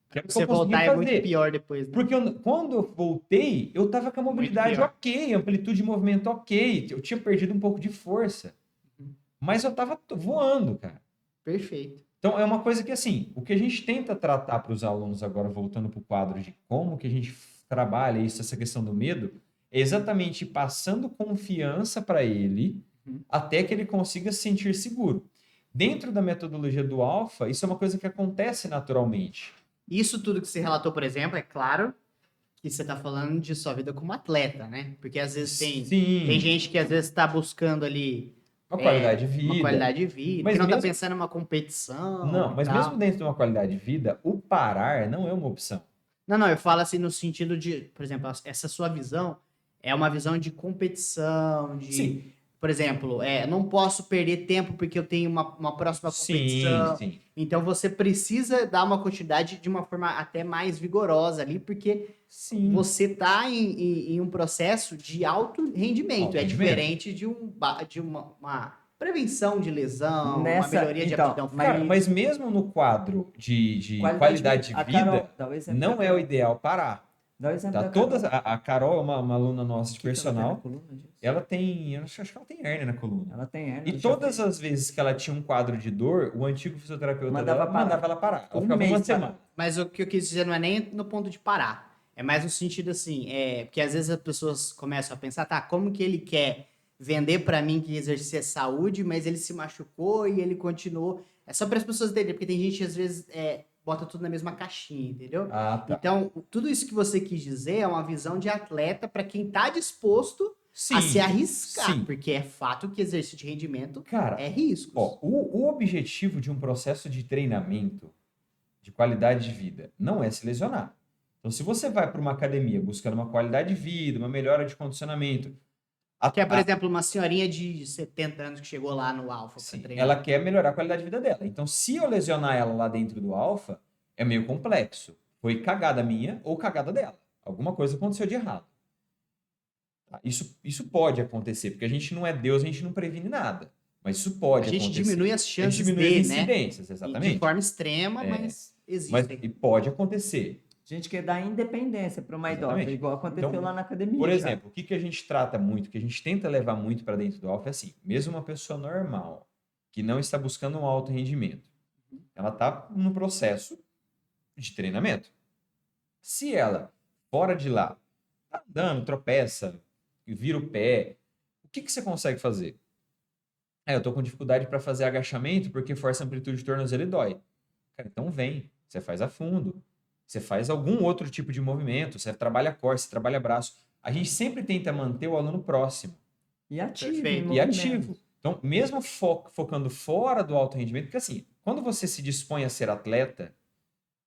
Que era o que Você eu conseguia voltar é muito fazer. pior depois, né? Porque quando eu voltei, eu tava com a mobilidade pior. ok, amplitude de movimento ok. Eu tinha perdido um pouco de força. Uhum. Mas eu tava voando, cara. Perfeito. Então é uma coisa que, assim, o que a gente tenta tratar para os alunos agora, voltando para o quadro de como que a gente trabalha isso, essa questão do medo, é exatamente passando confiança para ele até que ele consiga se sentir seguro. Dentro da metodologia do Alpha, isso é uma coisa que acontece naturalmente. Isso tudo que você relatou, por exemplo, é claro que você está falando de sua vida como atleta, né? Porque às vezes tem Sim, gente que às vezes está buscando ali uma qualidade de uma vida. qualidade de vida, Mas que não está mesmo- pensando em uma competição Não, e mas tal. mesmo dentro de uma qualidade de vida, o parar não é uma opção. Não, eu falo assim no sentido de, por exemplo, essa sua visão é uma visão de competição, de, Sim. por exemplo, não posso perder tempo porque eu tenho uma próxima competição. Sim. Então você precisa dar uma quantidade de uma forma até mais vigorosa ali, porque Sim. você está em um processo de alto rendimento. Alto É rendimento. diferente de uma prevenção de lesão, uma Nessa- melhoria de então, aptidão Cara, física. mas mesmo no quadro de qualidade de a vida, Carol, dá o exemplo não da é o Carol. ideal parar. Dá o exemplo Tá? da Carol. Todas, a Carol é uma aluna nossa de O que que ela tem na personal. coluna disso? Ela tem, eu acho que ela tem hérnia na coluna. Ela tem hérnia. E ela já todas fez. as vezes que ela tinha um quadro de dor, o antigo fisioterapeuta Mandava dela parar. mandava ela parar. Ela Um ficava mês uma parada. semana. Mas o que eu quis dizer não é nem no ponto de parar. É mais no sentido assim, porque às vezes as pessoas começam a pensar, tá, como que ele quer vender pra mim que exercício é saúde, mas ele se machucou e ele continuou. É só para as pessoas entenderem, porque tem gente que às vezes bota tudo na mesma caixinha, entendeu? Ah, tá. Então, tudo isso que você quis dizer é uma visão de atleta pra quem tá disposto Sim. a se arriscar, Sim. porque é fato que exercício de rendimento Cara, é risco. ó, o objetivo de um processo de treinamento de qualidade de vida não é se lesionar. Então, se você vai para uma academia buscando uma qualidade de vida, uma melhora de condicionamento, Que é, por exemplo, uma senhorinha de 70 anos que chegou lá no Alpha sim, pra treinar. ela quer melhorar a qualidade de vida dela. Então, se eu lesionar ela lá dentro do Alpha, é meio complexo. Foi cagada minha ou cagada dela. Alguma coisa aconteceu de errado. Tá? Isso pode acontecer, porque a gente não é Deus, a gente não previne nada. Mas isso pode A gente acontecer. diminui as A gente chances diminui as né? incidências, De exatamente. forma extrema, mas Mas existem. e pode acontecer. A gente quer dar independência para uma idosa, Exatamente. igual aconteceu Então, lá na academia. Por já. exemplo, o que a gente trata muito, que a gente tenta levar muito para dentro do Alpha é assim, mesmo uma pessoa normal, que não está buscando um alto rendimento, ela está no processo de treinamento. Se ela, fora de lá, tá andando, tropeça, vira o pé, o que você consegue fazer? Eu tô com dificuldade para fazer agachamento porque força a amplitude de tornozelo e dói. Cara, então vem, você faz a fundo. Você faz algum outro tipo de movimento, você trabalha core, você trabalha braço. A gente sempre tenta manter o aluno próximo E ativo. Perfeito. em e movimento. ativo. Então, mesmo focando fora do alto rendimento, porque assim, quando você se dispõe a ser atleta,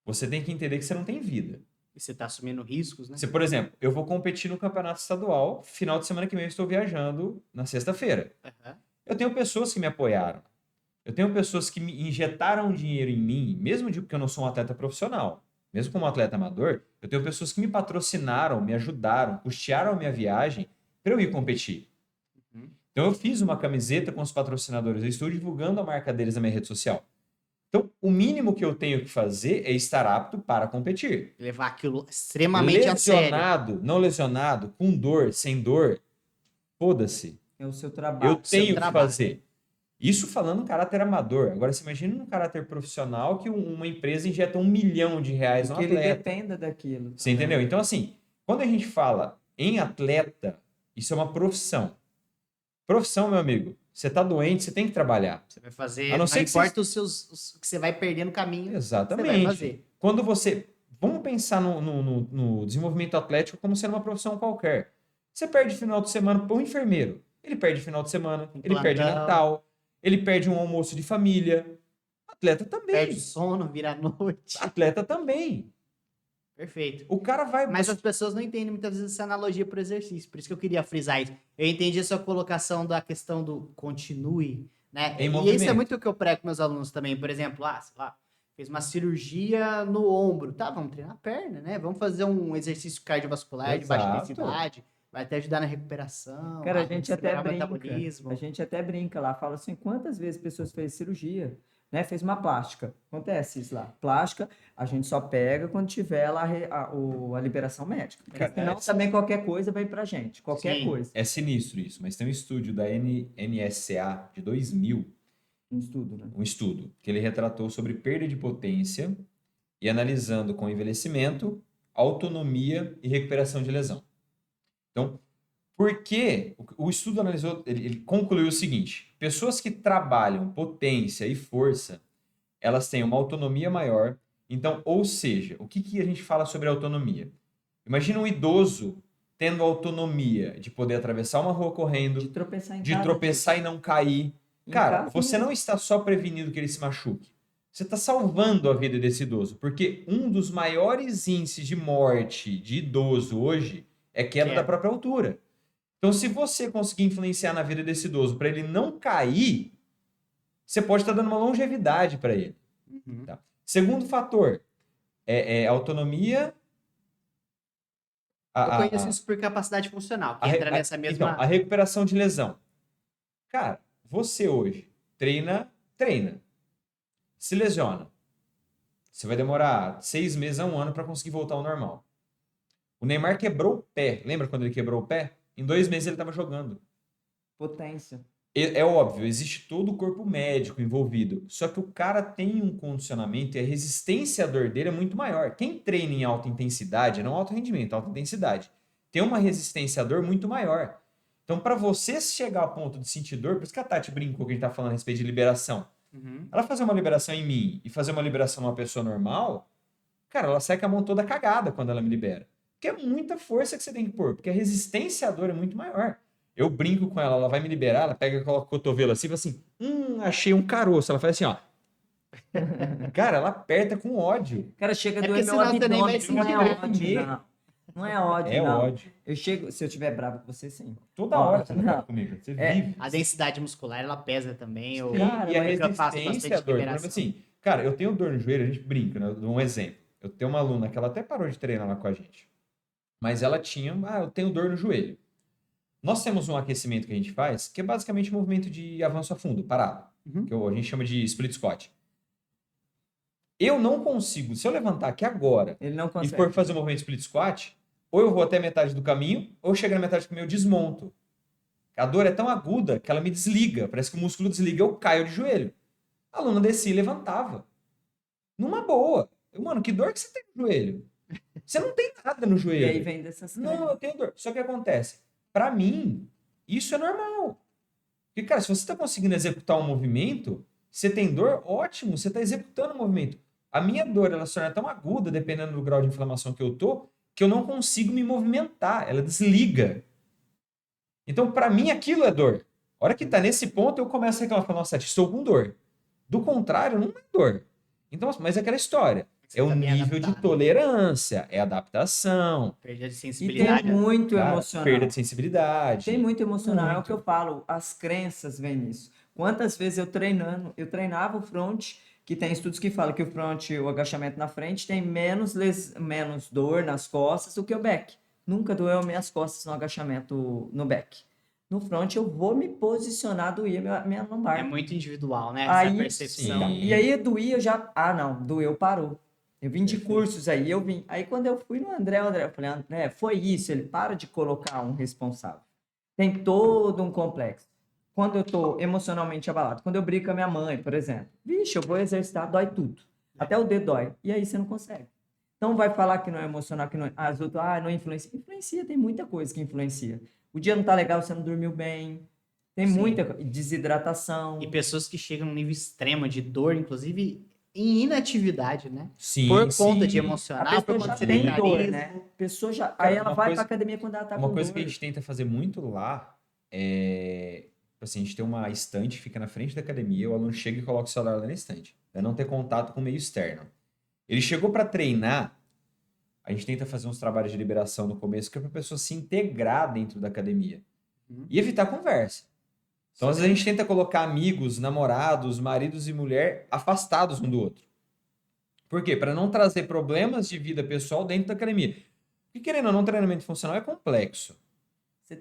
você tem que entender que você não tem vida. E você tá assumindo riscos, né? Você, por exemplo, eu vou competir no campeonato estadual, final de semana que vem eu estou viajando na sexta-feira. Aham. Eu tenho pessoas que me apoiaram. Eu tenho pessoas que me injetaram dinheiro em mim, mesmo porque eu não sou um atleta profissional, mesmo como atleta amador, eu tenho pessoas que me patrocinaram, me ajudaram, custearam a minha viagem para eu ir competir. Uhum. Então eu fiz uma camiseta com os patrocinadores, eu estou divulgando a marca deles na minha rede social. Então, o mínimo que eu tenho que fazer é estar apto para competir. Levar aquilo extremamente a sério. Lesionado, não lesionado, com dor, sem dor, foda-se. É o seu trabalho. Eu tenho que trabalho. fazer. Isso falando em caráter amador. Agora, você imagina num caráter profissional que uma empresa injeta R$1 milhão no Que ele atleta. dependa daquilo. Você entendeu? Então, assim, quando a gente fala em atleta, isso é uma profissão. Profissão, meu amigo, você tá doente, você tem que trabalhar. Você vai fazer, A não não ser que importa os que você vai perder no caminho, Exatamente. você vai fazer. Quando você... Vamos pensar no desenvolvimento atlético como sendo uma profissão qualquer. Você perde final de semana para o enfermeiro. Ele perde final de semana, ele perde Plantão. Natal, ele perde um almoço de família. Atleta também. Perde sono, vira noite. Atleta também. Perfeito. O cara vai... Mas as pessoas não entendem muitas vezes essa analogia pro exercício. Por isso que eu queria frisar isso. Eu entendi a sua colocação da questão do continue, né? Em E movimento. isso é muito o que eu prego com meus alunos também. Por exemplo, sei lá, fez uma cirurgia no ombro. Tá, vamos treinar a perna, né? Vamos fazer um exercício cardiovascular de baixa Exato. intensidade. Vai até ajudar na recuperação. Cara, a vai gente até acelerar o brinca. metabolismo. A gente até brinca lá, fala assim, quantas vezes pessoas fez cirurgia, né? Fez uma plástica. Acontece isso lá. Plástica, a gente só pega quando tiver lá a liberação médica. Porque Cara, senão também qualquer coisa vem pra gente. Qualquer Sim. coisa. É sinistro isso, mas tem um estúdio da NSCA de 2000, Um estudo, né? um estudo, que ele retratou sobre perda de potência e analisando com envelhecimento, autonomia e recuperação de lesão. Então, por que o estudo analisou, ele concluiu o seguinte: pessoas que trabalham potência e força, elas têm uma autonomia maior. Então, ou seja, o que a gente fala sobre autonomia? Imagina um idoso tendo autonomia de poder atravessar uma rua correndo, De tropeçar em de casa. tropeçar e não cair. Em Cara, casa você mesmo. não está só prevenindo que ele se machuque. Você está salvando a vida desse idoso. Porque um dos maiores índices de morte de idoso hoje é queda da própria altura. Então, se você conseguir influenciar na vida desse idoso para ele não cair, você pode estar dando uma longevidade para ele. Uhum. Tá? Segundo fator é autonomia. Eu conheço isso por capacidade funcional, que entra nessa mesma... Então, a recuperação de lesão. Cara, você hoje treina, se lesiona. Você vai demorar 6 meses a 1 ano para conseguir voltar ao normal. O Neymar quebrou o pé. Lembra quando ele quebrou o pé? Em 2 meses ele estava jogando. Potência. É óbvio, existe todo o corpo médico envolvido. Só que o cara tem um condicionamento e a resistência à dor dele é muito maior. Quem treina em alta intensidade, não alto rendimento, alta intensidade, tem uma resistência à dor muito maior. Então, para você chegar ao ponto de sentir dor, por isso que a Tati brincou que a gente tá falando a respeito de liberação. Uhum. Ela fazer uma liberação em mim e fazer uma liberação numa pessoa normal, cara, ela sai com a mão toda cagada quando ela me libera. Porque é muita força que você tem que pôr, porque a resistência à dor é muito maior. Eu brinco com ela, ela vai me liberar, ela pega e coloca o cotovelo assim e fala assim, achei um caroço. Ela faz assim, ó. Cara, ela aperta com ódio. Cara, chega a É doer porque meu senão você nem vai abdômen. Não sentir é dor. ódio, não. Não é ódio, É não. ódio. Eu chego, se eu estiver bravo com você, sim. Toda Ó, hora você tá não. bravo comigo. Você É. vive. A densidade muscular, ela pesa também. Ou... Cara, E a mas eu faço resistência bastante à dor. Por liberação. exemplo, assim, cara, eu tenho dor no joelho, a gente brinca, né? Eu dou um exemplo. Eu tenho uma aluna que ela até parou de treinar lá com a gente. Mas ela tinha, eu tenho dor no joelho. Nós temos um aquecimento que a gente faz, que é basicamente um movimento de avanço a fundo, parado. Uhum. Que a gente chama de split squat. Eu não consigo, se eu levantar aqui agora ele não e consegue. for fazer um movimento de split squat, ou eu vou até metade do caminho, ou chega na metade do caminho eu desmonto. A dor é tão aguda que ela me desliga. Parece que o músculo desliga, eu caio de joelho. A aluna descia e levantava. Numa boa. Mano, que dor que você tem no joelho? Você não tem nada no E joelho. aí vem dessas Não, eu tenho dor. Só que acontece? Pra mim, isso é normal. Porque, cara, se você tá conseguindo executar um movimento, você tem dor, ótimo, você tá executando o movimento. A minha dor, ela se torna tão aguda, dependendo do grau de inflamação que eu tô, que eu não consigo me movimentar. Ela desliga. Então, pra mim, aquilo é dor. A hora que tá nesse ponto, eu começo a reclamar, nossa, estou com dor. Do contrário, não é dor. Então, mas é aquela história. Você É o tá bem nível de adaptado. tolerância, é adaptação, Perda de E tem sensibilidade. muito cara, emocional. perda de sensibilidade. Tem muito emocional, é o Muito. que eu falo, as crenças vêm nisso. Quantas vezes eu treinava o front, que tem estudos que falam que o front, o agachamento na frente, tem menos dor nas costas do que o back. Nunca doeu minhas costas no agachamento no back. No front eu vou me posicionar, doía minha lombar. É muito individual, né? Essa Aí, percepção. sim. E aí doía, eu já... Ah, não, doeu, parou. Eu vim de cursos aí, eu vim. Aí quando eu fui no André, eu falei, André, foi isso, ele para de colocar um responsável. Tem todo um complexo. Quando eu tô emocionalmente abalado, quando eu brigo com a minha mãe, por exemplo, vixe, eu vou exercitar, dói tudo. Até o dedo dói. E aí você não consegue. Então vai falar que não é emocional, que não é... As outras, não influencia. Influencia, tem muita coisa que influencia. O dia não tá legal, você não dormiu bem. Tem Sim. muita desidratação. E pessoas que chegam num nível extremo de dor, inclusive em inatividade, né? Sim, Por conta sim. de A emocional, por pessoa conta já de tem dor, sedentarismo. né? A pessoa já... Cara, Aí ela uma vai coisa- pra academia quando ela tá Uma com coisa dor. que a gente tenta fazer muito lá é... Assim, a gente tem uma estante, fica na frente da academia, o aluno chega e coloca o celular lá na estante, para não ter contato com o meio externo. Ele chegou para treinar, a gente tenta fazer uns trabalhos de liberação no começo, que é para a pessoa se integrar dentro da academia e evitar conversa. Então, às vezes, a gente tenta colocar amigos, namorados, maridos e mulher afastados um do outro. Por quê? Para não trazer problemas de vida pessoal dentro da academia. Porque, querendo ou não, treinamento funcional é complexo.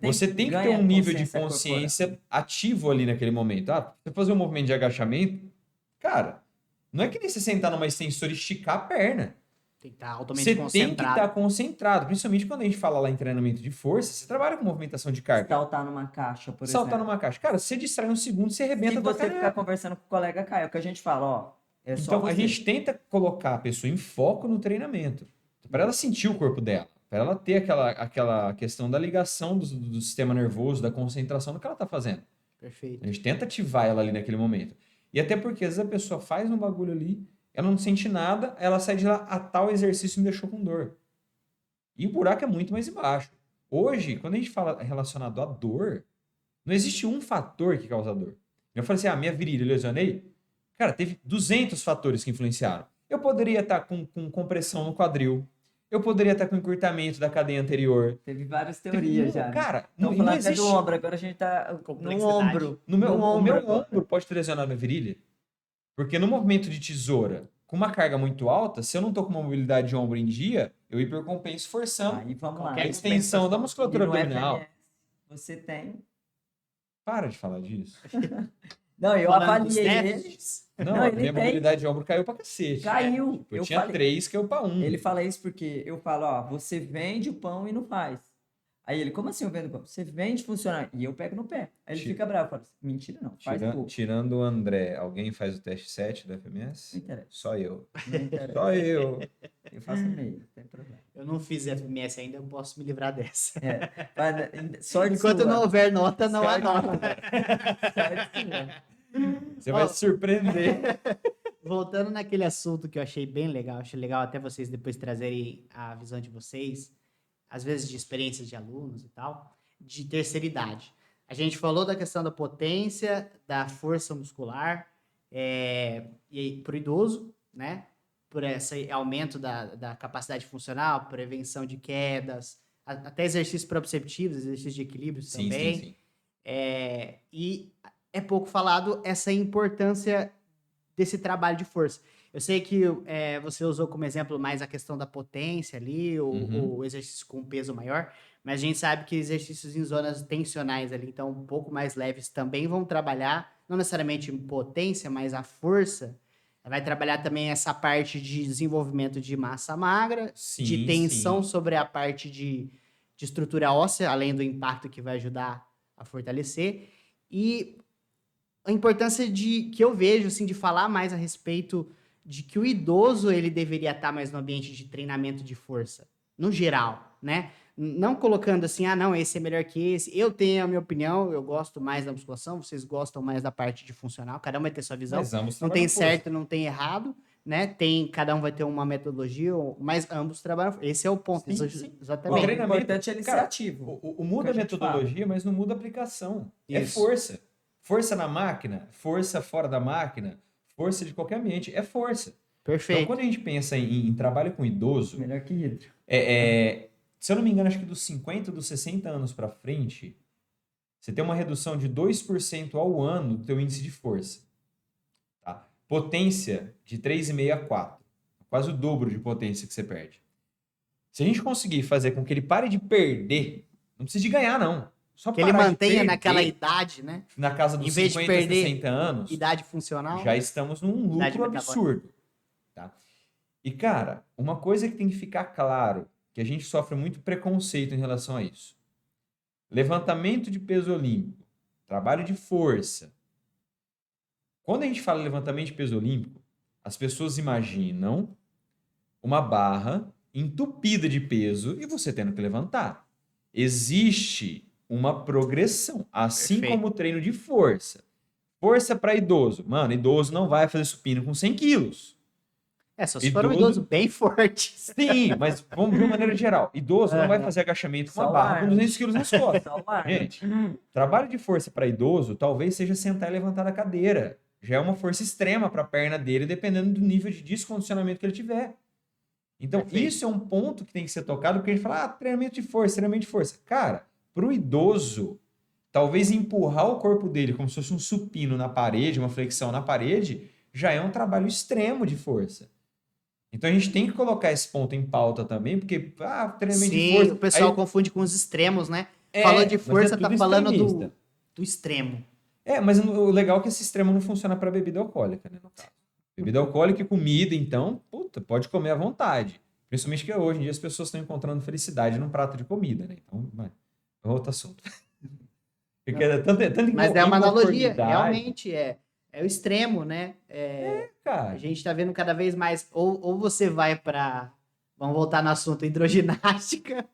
Você tem que ter ganha um nível de consciência consciência ativo ali naquele momento. Ah, você fazer um movimento de agachamento, cara, não é que nem você sentar numa extensora e esticar a perna. Tem que estar altamente Você tem que concentrado. estar concentrado, principalmente quando a gente fala lá em treinamento de força, você trabalha com movimentação de carga. Saltar numa caixa, por Saltar exemplo. numa caixa. Cara, você distrai um segundo, você arrebenta Se a tua você canela. ficar conversando com o colega, cai. É o que a gente fala, ó. É só Então, a você. gente tenta colocar a pessoa em foco no treinamento, para ela sentir o corpo dela, para ela ter aquela questão da ligação do sistema nervoso, da concentração do que ela está fazendo. Perfeito. A gente tenta ativar ela ali naquele momento. E até porque, às vezes, a pessoa faz um bagulho ali, ela não sente nada, ela sai de lá, a tal exercício me deixou com dor. E o buraco é muito mais embaixo. Hoje, quando a gente fala relacionado à dor, não existe um fator que causa dor. Eu falei assim, minha virilha, eu lesionei? Cara, teve 200 fatores que influenciaram. Eu poderia estar com compressão no quadril. Eu poderia estar com encurtamento da cadeia anterior. Teve várias teorias já. Né? Cara, Não não falando até existe... do ombro, agora a gente tá no Complexidade. ombro. O meu agora. ombro pode ter lesionado minha virilha. Porque no movimento de tesoura, com uma carga muito alta, se eu não tô com uma mobilidade de ombro em dia, eu hipercompenso forçando Aí vamos lá. Qualquer a extensão da musculatura E no abdominal. FMS, você tem... Para de falar disso. Não, eu Falando dos avaliei ele. déficits, Não, Não, a ele minha tem. mobilidade de ombro caiu pra cacete. Caiu. Eu tinha 3, caiu pra 1. Ele fala isso porque eu falo, ó, você vende o pão e não faz. Aí ele, como assim eu vendo o pão? Você vende funcionar. E eu pego no pé. Aí ele Tira- fica bravo. Fala, mentira não, faz pouco. Tirando o André, alguém faz o teste 7 do FMS? Não interessa. Só eu. Não interessa. Só eu. Eu faço meio, não tem problema. eu não fiz FMS ainda, eu posso me livrar dessa. Sorte Enquanto sua. não houver nota, não há Sorte nota. Sorte sua. Você vai Ó. se surpreender. Voltando naquele assunto que eu achei bem legal, achei legal até vocês depois trazerem a visão de vocês, às vezes de experiências de alunos e tal, de terceira idade. A gente falou da questão da potência, da força muscular, e para o idoso, né? Por esse aumento da capacidade funcional, prevenção de quedas, até exercícios proprioceptivos, exercícios de equilíbrio Sim, também. sim, sim. E é pouco falado essa importância desse trabalho de força. Eu sei que você usou como exemplo mais a questão da potência ali, o exercício com peso maior, mas a gente sabe que exercícios em zonas tensionais ali, então um pouco mais leves, também vão trabalhar, não necessariamente em potência, mas a força. Vai trabalhar também essa parte de desenvolvimento de massa magra, Sim, de tensão sim. sobre a parte de estrutura óssea, além do impacto que vai ajudar a fortalecer. E a importância que eu vejo, assim, de falar mais a respeito de que o idoso, ele deveria estar mais no ambiente de treinamento de força, no geral, né? Não colocando assim, não, esse é melhor que esse. Eu tenho a minha opinião, eu gosto mais da musculação, vocês gostam mais da parte de funcional, cada um vai ter sua visão. Mas ambos Não trabalham tem força. certo, não tem errado, né? Cada um vai ter uma metodologia, mas ambos trabalham. Esse é o ponto, Sim, sim. O exatamente. treinamento, importante é ele ser cara, ativo. Muda a que a gente metodologia, mas não muda a aplicação. É Isso. força. Força na máquina, força fora da máquina, força de qualquer ambiente, é força. Então, Perfeito. quando a gente pensa em trabalho com idoso, Melhor que hidro. se eu não me engano, acho que dos 50, dos 60 anos para frente, você tem uma redução de 2% ao ano do teu índice de força. Tá? Potência de 3,5 a 4. Quase o dobro de potência que você perde. Se a gente conseguir fazer com que ele pare de perder, não precisa de ganhar, não. Só Que ele parar de mantenha perder naquela idade, né? na casa dos em vez de 50, perder 60 anos, Idade funcional. já estamos num Idade lucro metabólica. absurdo. Tá? E, cara, uma coisa que tem que ficar claro, que a gente sofre muito preconceito em relação a isso. Levantamento de peso olímpico, trabalho de força. Quando a gente fala levantamento de peso olímpico, as pessoas imaginam uma barra entupida de peso e você tendo que levantar. Existe uma progressão, assim Perfeito. como o treino de força. Força para idoso. Mano, idoso não vai fazer supino com 100 quilos. Só se for um idoso bem forte. Sim, mas vamos de uma maneira geral. Idoso não vai fazer agachamento com uma Só barra ar. com 200 quilos nas costas. Só o ar. Gente, trabalho de força para idoso talvez seja sentar e levantar da cadeira. Já é uma força extrema para a perna dele, dependendo do nível de descondicionamento que ele tiver. Então, Perfeito. isso é um ponto que tem que ser tocado, porque a gente fala, treinamento de força, treinamento de força. Cara, para o idoso, talvez empurrar o corpo dele como se fosse um supino na parede, uma flexão na parede, já é um trabalho extremo de força. Então, a gente tem que colocar esse ponto em pauta também, porque, treinamento de Sim, força... o pessoal Aí- confunde com os extremos, né? É, Falou de mas força, é tá tudo falando extremista. do extremo. Mas o legal é que esse extremo não funciona para bebida alcoólica, né, no caso. Bebida alcoólica e comida, então, pode comer à vontade. Principalmente que hoje em dia as pessoas estão encontrando felicidade num prato de comida, né? Então, é outro assunto. Porque é tanto Mas é uma analogia, inconformidade, realmente, é o extremo, né? A cara. gente tá vendo cada vez mais, ou você vai pra, vamos voltar no assunto, hidroginástica,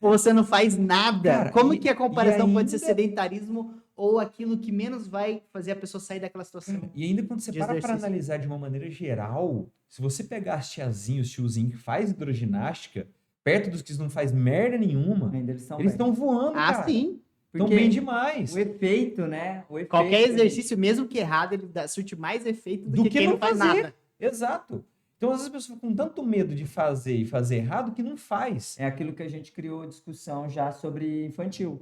ou você não faz nada. Cara, Como que a comparação pode ser ainda- sedentarismo ou aquilo que menos vai fazer a pessoa sair daquela situação? E ainda quando você de para exercício. analisar de uma maneira geral, se você pegar as tiazinhas, os tiozinhos que faz hidroginástica, perto dos que não faz merda nenhuma, Ainda eles estão eles bem. estão voando, Ah, cara. sim. Estão Porque bem demais. o efeito, né? O efeito Qualquer que a gente- exercício, mesmo que errado, ele surte mais efeito do Do que que quem não não faz fazer. nada. Exato. Então, às vezes, as pessoas ficam com tanto medo de fazer e fazer errado que não faz. É aquilo que a gente criou discussão já sobre infantil.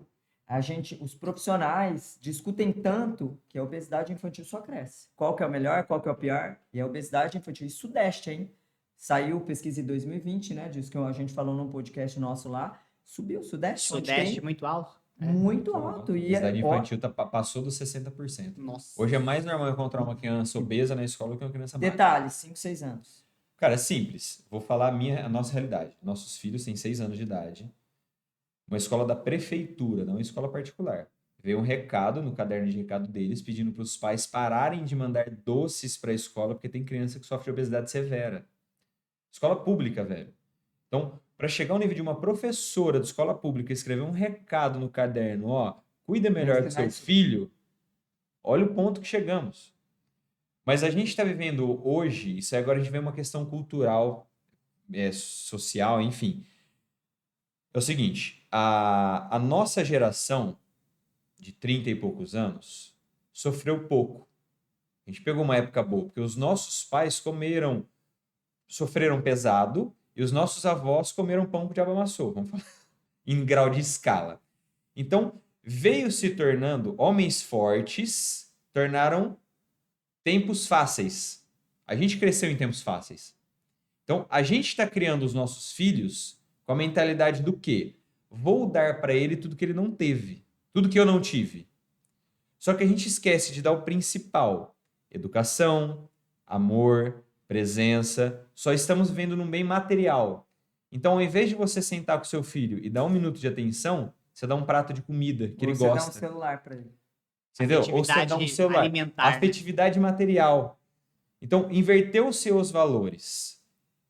Os profissionais discutem tanto que a obesidade infantil só cresce. Qual que é o melhor, qual que é o pior? E a obesidade infantil, e Sudeste, hein? Saiu pesquisa em 2020, né? Disso que a gente falou num podcast nosso lá. Subiu o Sudeste, onde Sudeste tem muito alto. muito A alto. E obesidade ó, infantil passou dos 60%. Nossa. Hoje é mais normal encontrar uma criança obesa na escola do que uma criança magra. detalhe, 5, 6 anos. Cara, é simples. Vou falar a nossa realidade. Nossos filhos têm 6 anos de idade. Uma escola da prefeitura, não uma escola particular. Veio um recado no caderno de recado deles pedindo para os pais pararem de mandar doces para a escola porque tem criança que sofre obesidade severa. Escola pública, velho. Então, para chegar ao nível de uma professora de escola pública escrever um recado no caderno, cuida melhor do seu filho, olha o ponto que chegamos. Mas a gente está vivendo hoje, isso aí agora a gente vê uma questão cultural, social, enfim. É o seguinte, a nossa geração de 30 e poucos anos sofreu pouco. A gente pegou uma época boa, porque os nossos pais sofreram pesado e os nossos avós comeram pão que o diabo amassou, vamos falar, em grau de escala. Então, veio se tornando homens fortes, tornaram tempos fáceis. A gente cresceu em tempos fáceis. Então, a gente está criando os nossos filhos com a mentalidade do quê? Vou dar para ele tudo que ele não teve, tudo que eu não tive. Só que a gente esquece de dar o principal: educação, amor, presença. Só estamos vivendo num bem material. Então, ao invés de você sentar com seu filho e dar 1 minuto de atenção, você dá um prato de comida que ele Você dá um gosta. celular para ele. Entendeu? Ou você dá um Afetividade celular. alimentar, né? Afetividade material. Então, inverter os seus valores.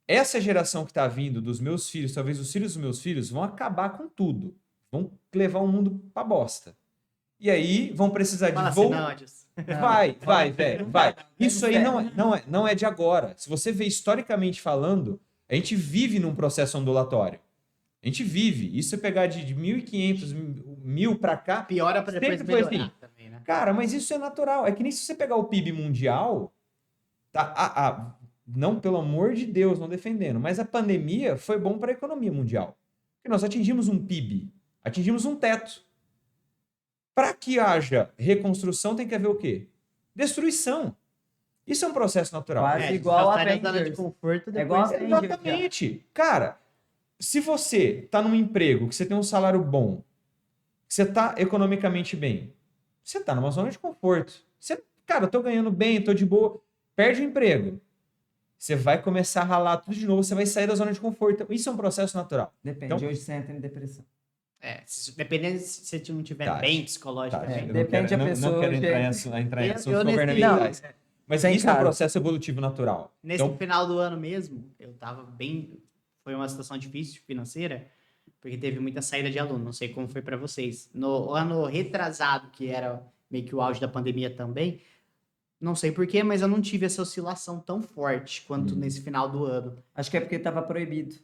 Essa geração que está vindo dos meus filhos, talvez os filhos dos meus filhos, vão acabar com tudo. Vão levar o mundo pra bosta. E aí vão precisar Fala de assim, voo. não, Adilson. Vai, velho, vai. Isso aí não é de agora. Se você vê historicamente falando, a gente vive num processo ondulatório. A gente vive. Isso é pegar de 1.500, 1.000 para cá. Piora para depois Sempre foi melhorar assim. também, né? Cara, mas isso é natural. É que nem se você pegar o PIB mundial, tá? Não, pelo amor de Deus, não defendendo, mas a pandemia foi bom para a economia mundial. Porque nós atingimos um PIB, atingimos um teto. Para que haja reconstrução, tem que haver o quê? Destruição. Isso é um processo natural. Quase igual só a sai da zona de Avengers. conforto É igual depois. a Avengers. Exatamente. Cara, se você está num emprego, que você tem um salário bom, que você está economicamente bem, você está numa zona de conforto. Cara, eu tô ganhando bem, tô de boa. Perde o emprego. Você vai começar a ralar tudo de novo, você vai sair da zona de conforto. Isso é um processo natural. Depende, Então- hoje você entra em depressão. Dependendo se você não estiver Tá, bem Tá, psicologicamente. eu não Depende quero, da não pessoa, quero entrar em gente. entrar em Eu assuntos nesse- governamentais. Mas Sem isso é um caso. processo evolutivo natural. Nesse Então, final do ano mesmo, eu tava bem. Foi uma situação difícil financeira, porque teve muita saída de aluno. Não sei como foi para vocês. No ano retrasado, que era meio que o auge da pandemia também, Não sei porquê, mas eu não tive essa oscilação tão forte quanto nesse final do ano. Acho que é porque estava proibido.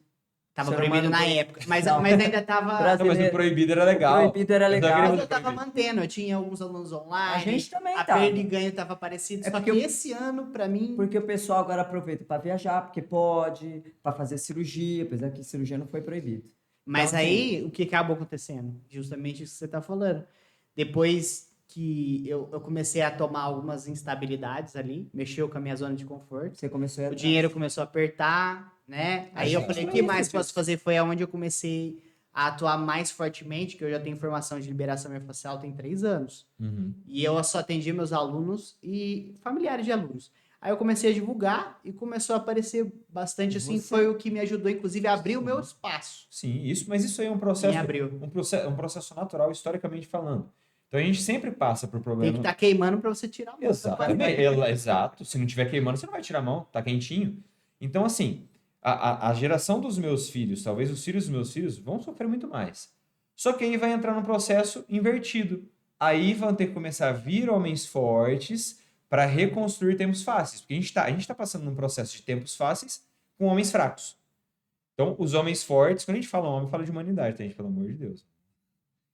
Tava Ser proibido humano na tem- época, mas Não. ainda tava... Brasil- Não, mas o proibido era legal. O proibido era Eu só legal. queria Mas fazer eu tava proibido. mantendo, eu tinha alguns alunos online. A gente também A tava. perda e ganho tava parecido, É só porque que eu- esse ano, pra mim... Porque o pessoal agora aproveita para viajar, porque pode, para fazer cirurgia, apesar que cirurgia não foi proibido. Mas Então, aí, o que acabou acontecendo? Justamente isso que você tá falando. Depois que eu comecei a tomar algumas instabilidades ali, mexeu com a minha zona de conforto, Você começou a ir o atrás. dinheiro começou a apertar, né? Aí eu gente, falei, o mas que isso mais é posso fazer? Foi aonde eu comecei a atuar mais fortemente, que eu já tenho formação de liberação miofascial tem 3 anos. Uhum. E eu só atendia meus alunos e familiares de alunos. Aí eu comecei a divulgar e começou a aparecer bastante assim. Você- Foi o que me ajudou, inclusive, a abrir o meu espaço. Sim, mas isso aí é um Em processo, abril. um processo natural, historicamente falando. Então a gente sempre passa por Tem problema. que estar queimando para você tirar a mão. Exatamente, exato. Se não tiver queimando, você não vai tirar a mão, tá quentinho. Então, assim, a geração dos meus filhos, talvez os filhos dos meus filhos, vão sofrer muito mais. Só que aí vai entrar num processo invertido. Aí vão ter que começar a vir homens fortes para reconstruir tempos fáceis. Porque a gente tá passando num processo de tempos fáceis com homens fracos. Então, os homens fortes, quando a gente fala homem, fala de humanidade, tá, gente? Pelo amor de Deus.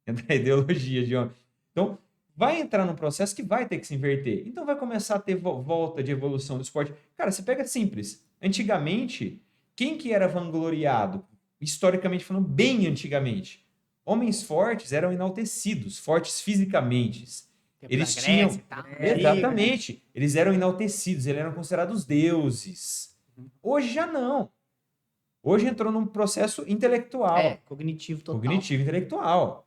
Entra a ideologia de homem. Então, vai entrar num processo que vai ter que se inverter. Então, vai começar a ter volta de evolução do esporte. Cara, você pega simples. Antigamente, quem que era vangloriado? Historicamente falando, bem antigamente. Homens fortes eram enaltecidos, fortes fisicamente. Tempo Eles da tinham- Grécia e tal. Exatamente. Eles eram enaltecidos, eles eram considerados deuses. Hoje já não. Hoje entrou num processo intelectual. É, cognitivo total. Cognitivo intelectual.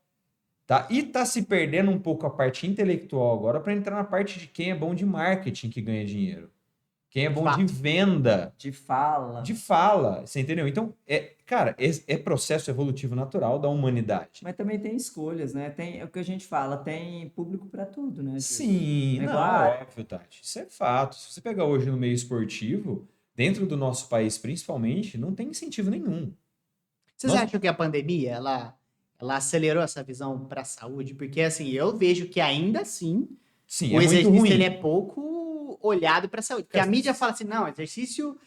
Tá? E tá se perdendo um pouco a parte intelectual agora para entrar na parte de quem é bom de marketing que ganha dinheiro. Quem é bom Fato. de venda, De fala. de fala. Você entendeu? Então, cara, é processo evolutivo natural da humanidade. Mas também tem escolhas, né? Tem, é o que a gente fala, tem público para tudo, né? Sim, É não, igual- óbvio, Tati. Isso é fato. Se você pegar hoje no meio esportivo, dentro do nosso país principalmente, não tem incentivo nenhum. Vocês Nossa. acham que a pandemia, ela acelerou essa visão para a saúde? Porque, assim, eu vejo que ainda assim, Sim, o é muito exercício ruim. ele é pouco olhado para a saúde. Porque a mídia fala assim, não, exercício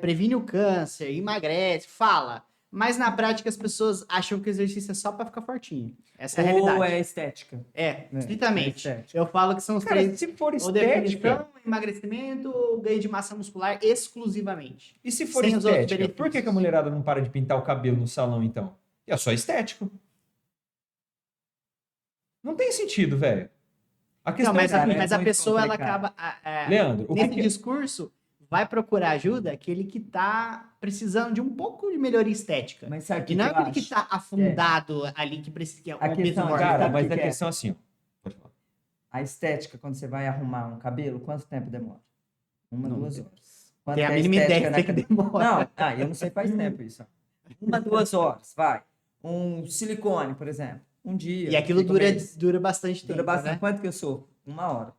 previne o câncer, emagrece, fala. Mas na prática as pessoas acham que o exercício é só para ficar fortinho. Essa é a Ou realidade. é estética. Estritamente. É estética. Eu falo que são os Cara, três. se for Ou estética, definição, emagrecimento ou ganho de massa muscular exclusivamente. e se for sem os outros estética, por que a mulherada não para de pintar o cabelo no salão, então? É só estético. Não tem sentido, velho. A Não, questão mas, é, cara, mas é a muito pessoa, ela complicado. acaba... Leandro, o nesse que discurso, vai procurar ajuda aquele que tá precisando de um pouco de melhoria estética. Mas sabe o que E não é que eu aquele que acho? tá afundado ali, que precisa, que é um A questão, peso cara, cara, sabe o mas que a que é? questão é assim, ó. Pode falar. A estética, quando você vai arrumar um cabelo, quanto tempo demora? Uma, Não 2 tem. horas. Quanto Tem a é mínima estética ideia na que cabeça? demora. Não, eu não sei faz tempo isso. 1, 2 horas, vai. Um silicone, por exemplo. Um dia. E aquilo 5 dura, meses. dura bastante tempo, Dura bastante. né? Quanto que eu sou? 1 hora.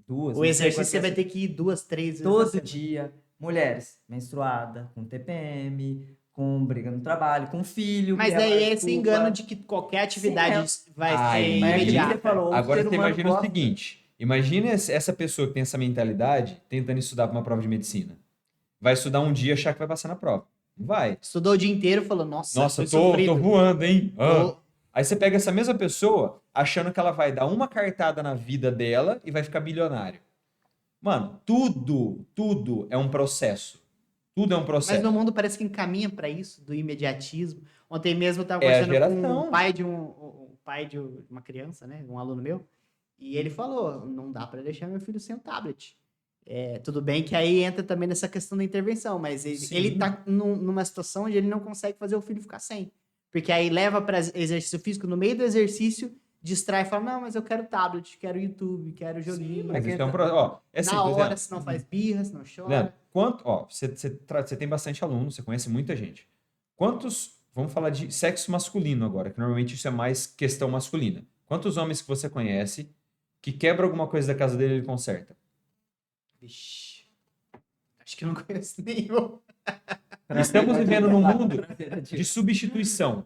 2. O exercício você vai ter que ir 2, 3 vezes na Todo semana. dia. Mulheres, menstruada, com TPM, com briga no trabalho, com filho. Mas que daí ela é esse desculpa. engano de que qualquer atividade vai Ai, ser Mas é que nem imediata. você falou, o Agora ser você humano imagina o gosta. seguinte: imagina essa pessoa que tem essa mentalidade tentando estudar para uma prova de medicina. Vai estudar um dia e achar que vai passar na prova. Não vai. Estudou o dia inteiro e falou, nossa, Nossa, foi tô sofrido. voando, hein? Tô- Aí você pega essa mesma pessoa achando que ela vai dar uma cartada na vida dela e vai ficar bilionário. Mano, tudo é um processo. Tudo é um Mas processo. no mundo parece que encaminha para isso, do imediatismo. Ontem mesmo eu estava É a conversando com geração. o pai de uma criança, né, um aluno meu, e ele falou, não dá para deixar meu filho sem o tablet. Tudo bem que aí entra também nessa questão da intervenção, mas Sim. ele tá numa situação onde ele não consegue fazer o filho ficar sem. Porque aí leva para exercício físico, no meio do exercício, distrai e fala, não, mas eu quero tablet, quero YouTube, quero joguinho. Mas Porque isso é um processo. Ó, é Na simples, hora, Leandro. se não faz birra, se não chora. Leandro, você tem bastante aluno, você conhece muita gente. Quantos, vamos falar de sexo masculino agora, que normalmente isso é mais questão masculina. Quantos homens que você conhece que quebra alguma coisa da casa dele e ele conserta? Vixe, acho que eu não conheço nenhum. Estamos vivendo num mundo Prazer, de substituição.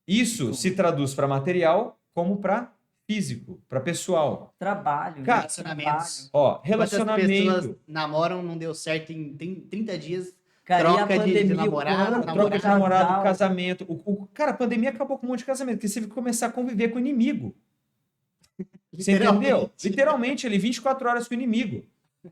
Isso se traduz para material como para físico, para pessoal. Trabalho, Cara, relacionamentos. Ó, Quantas relacionamento. pessoas namoram, não deu certo em 30 dias, Cara, e a troca de pandemia, namorado, quando Troca de casal- namorado, casamento. Cara, a pandemia acabou com um monte de casamento, porque você teve que começar a conviver com o inimigo. Você entendeu? Literalmente, ali, 24 horas com o inimigo.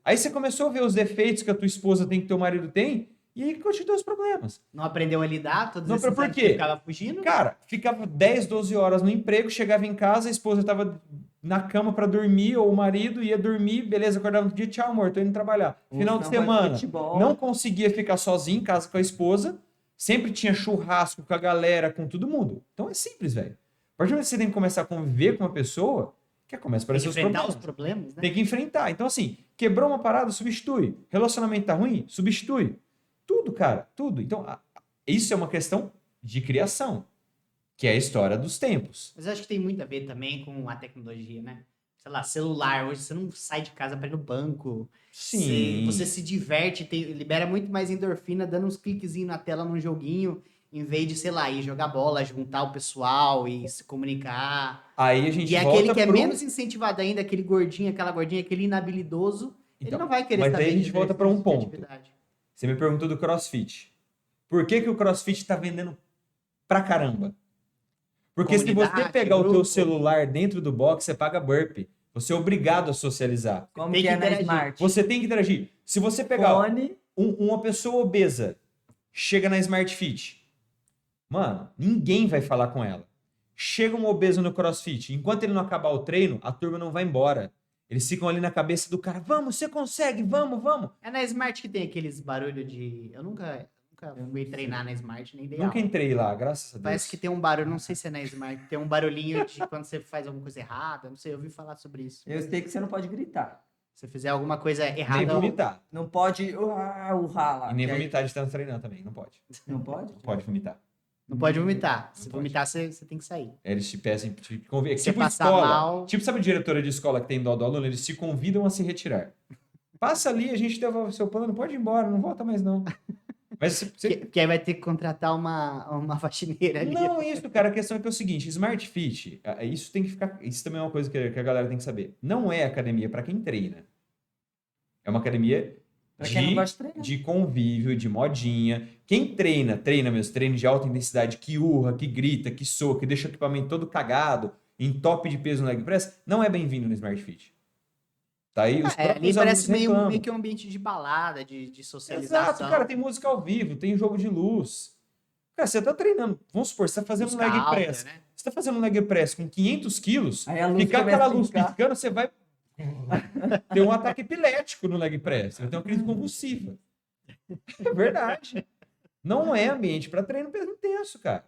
Aí você começou a ver os defeitos que a tua esposa tem, que teu marido tem, e aí continuam os problemas. Não aprendeu a lidar, todos Não, esses por anos quê? que ficava fugindo. Cara, ficava 10, 12 horas no emprego, chegava em casa, a esposa estava na cama para dormir, ou o marido ia dormir, beleza, acordava no dia, tchau, amor, tô indo trabalhar. Ou Final de senão vai pro semana, futebol. não conseguia ficar sozinho em casa com a esposa, sempre tinha churrasco com a galera, com todo mundo. Então é simples, velho. A partir do momento que você tem que começar a conviver com uma pessoa, que começa a Tem aparecer que os enfrentar problemas. os problemas, né? Tem que enfrentar. Então, assim, quebrou uma parada, substitui. Relacionamento tá ruim? Substitui. Tudo, cara, tudo. Então, isso é uma questão de criação, que é a história dos tempos. Mas eu acho que tem muito a ver também com a tecnologia, né? Sei lá, celular. Hoje você não sai de casa para ir no banco. Sim. Você se diverte, libera muito mais endorfina dando uns cliquezinhos na tela num joguinho, em vez de, sei lá, ir jogar bola, juntar o pessoal e se comunicar. Aí a gente E volta aquele que é pro... menos incentivado ainda, aquele gordinho, aquela gordinha, aquele inabilidoso, ele Então, não vai querer mas saber daí a gente de volta para um exercício, de ponto. atividade. Você me perguntou do CrossFit. Por que que o CrossFit tá vendendo pra caramba? Porque se você Comunidade, pegar o teu grupo. celular dentro do box, você paga burpee. Você é obrigado a socializar. Como Tem que que é na interagir. Smart? Você tem que interagir. Se você pegar Fone, uma pessoa obesa, chega na Smart Fit, mano, ninguém vai falar com ela. Chega um obeso no CrossFit, enquanto ele não acabar o treino, a turma não vai embora. Eles ficam ali na cabeça do cara, vamos, você consegue, vamos, vamos. É na Smart que tem aqueles barulhos de... Eu nunca fui treinar na Smart, nem dei Nunca aula. entrei lá, graças a Deus. Parece que tem um barulho, não sei se é na Smart, tem um barulhinho de quando você faz alguma coisa errada, não sei, eu ouvi falar sobre isso. eu sei que você não pode gritar. Se você fizer alguma coisa Nem errada, vomitar. Não pode urrar lá. E nem que aí- vomitar de tanto treinar também, não pode. Não pode? Não pode vomitar. não pode vomitar. Se pode. vomitar, você tem que sair. Eles te pedem, te convidam. Se Tipo passar escola. mal- Tipo, sabe diretora de escola que tem dó do aluno? Eles te convidam a se retirar. Passa ali, a gente devolve o seu plano, pode ir embora, não volta mais não. Mas Porque aí vai ter que contratar uma faxineira ali. Não, isso, cara. A questão é que é o seguinte: Smart Fit, isso tem que ficar. Isso também é uma coisa que a galera tem que saber. Não é academia para quem treina. É uma academia Pra quem não gosta de treinar. de convívio, de modinha. Quem treina mesmo, treino de alta intensidade, que urra, que grita, que soa, que deixa o equipamento todo cagado, em top de peso no leg press, não é bem-vindo no Smart Fit. Tá aí, os Ali próprios parece alunos reclamam. meio que um ambiente de balada, de socialização. Exato, cara, tem música ao vivo, tem jogo de luz. Cara, você tá treinando, vamos supor, você tá fazendo um música leg alta, press. né? Você tá fazendo um leg press com 500 quilos, Aí a luz ficar começa aquela a luz piscar. piscando, você vai ter um ataque epilético no leg press, você vai ter uma crise convulsiva. É verdade. Não é ambiente para treino peso intenso, cara.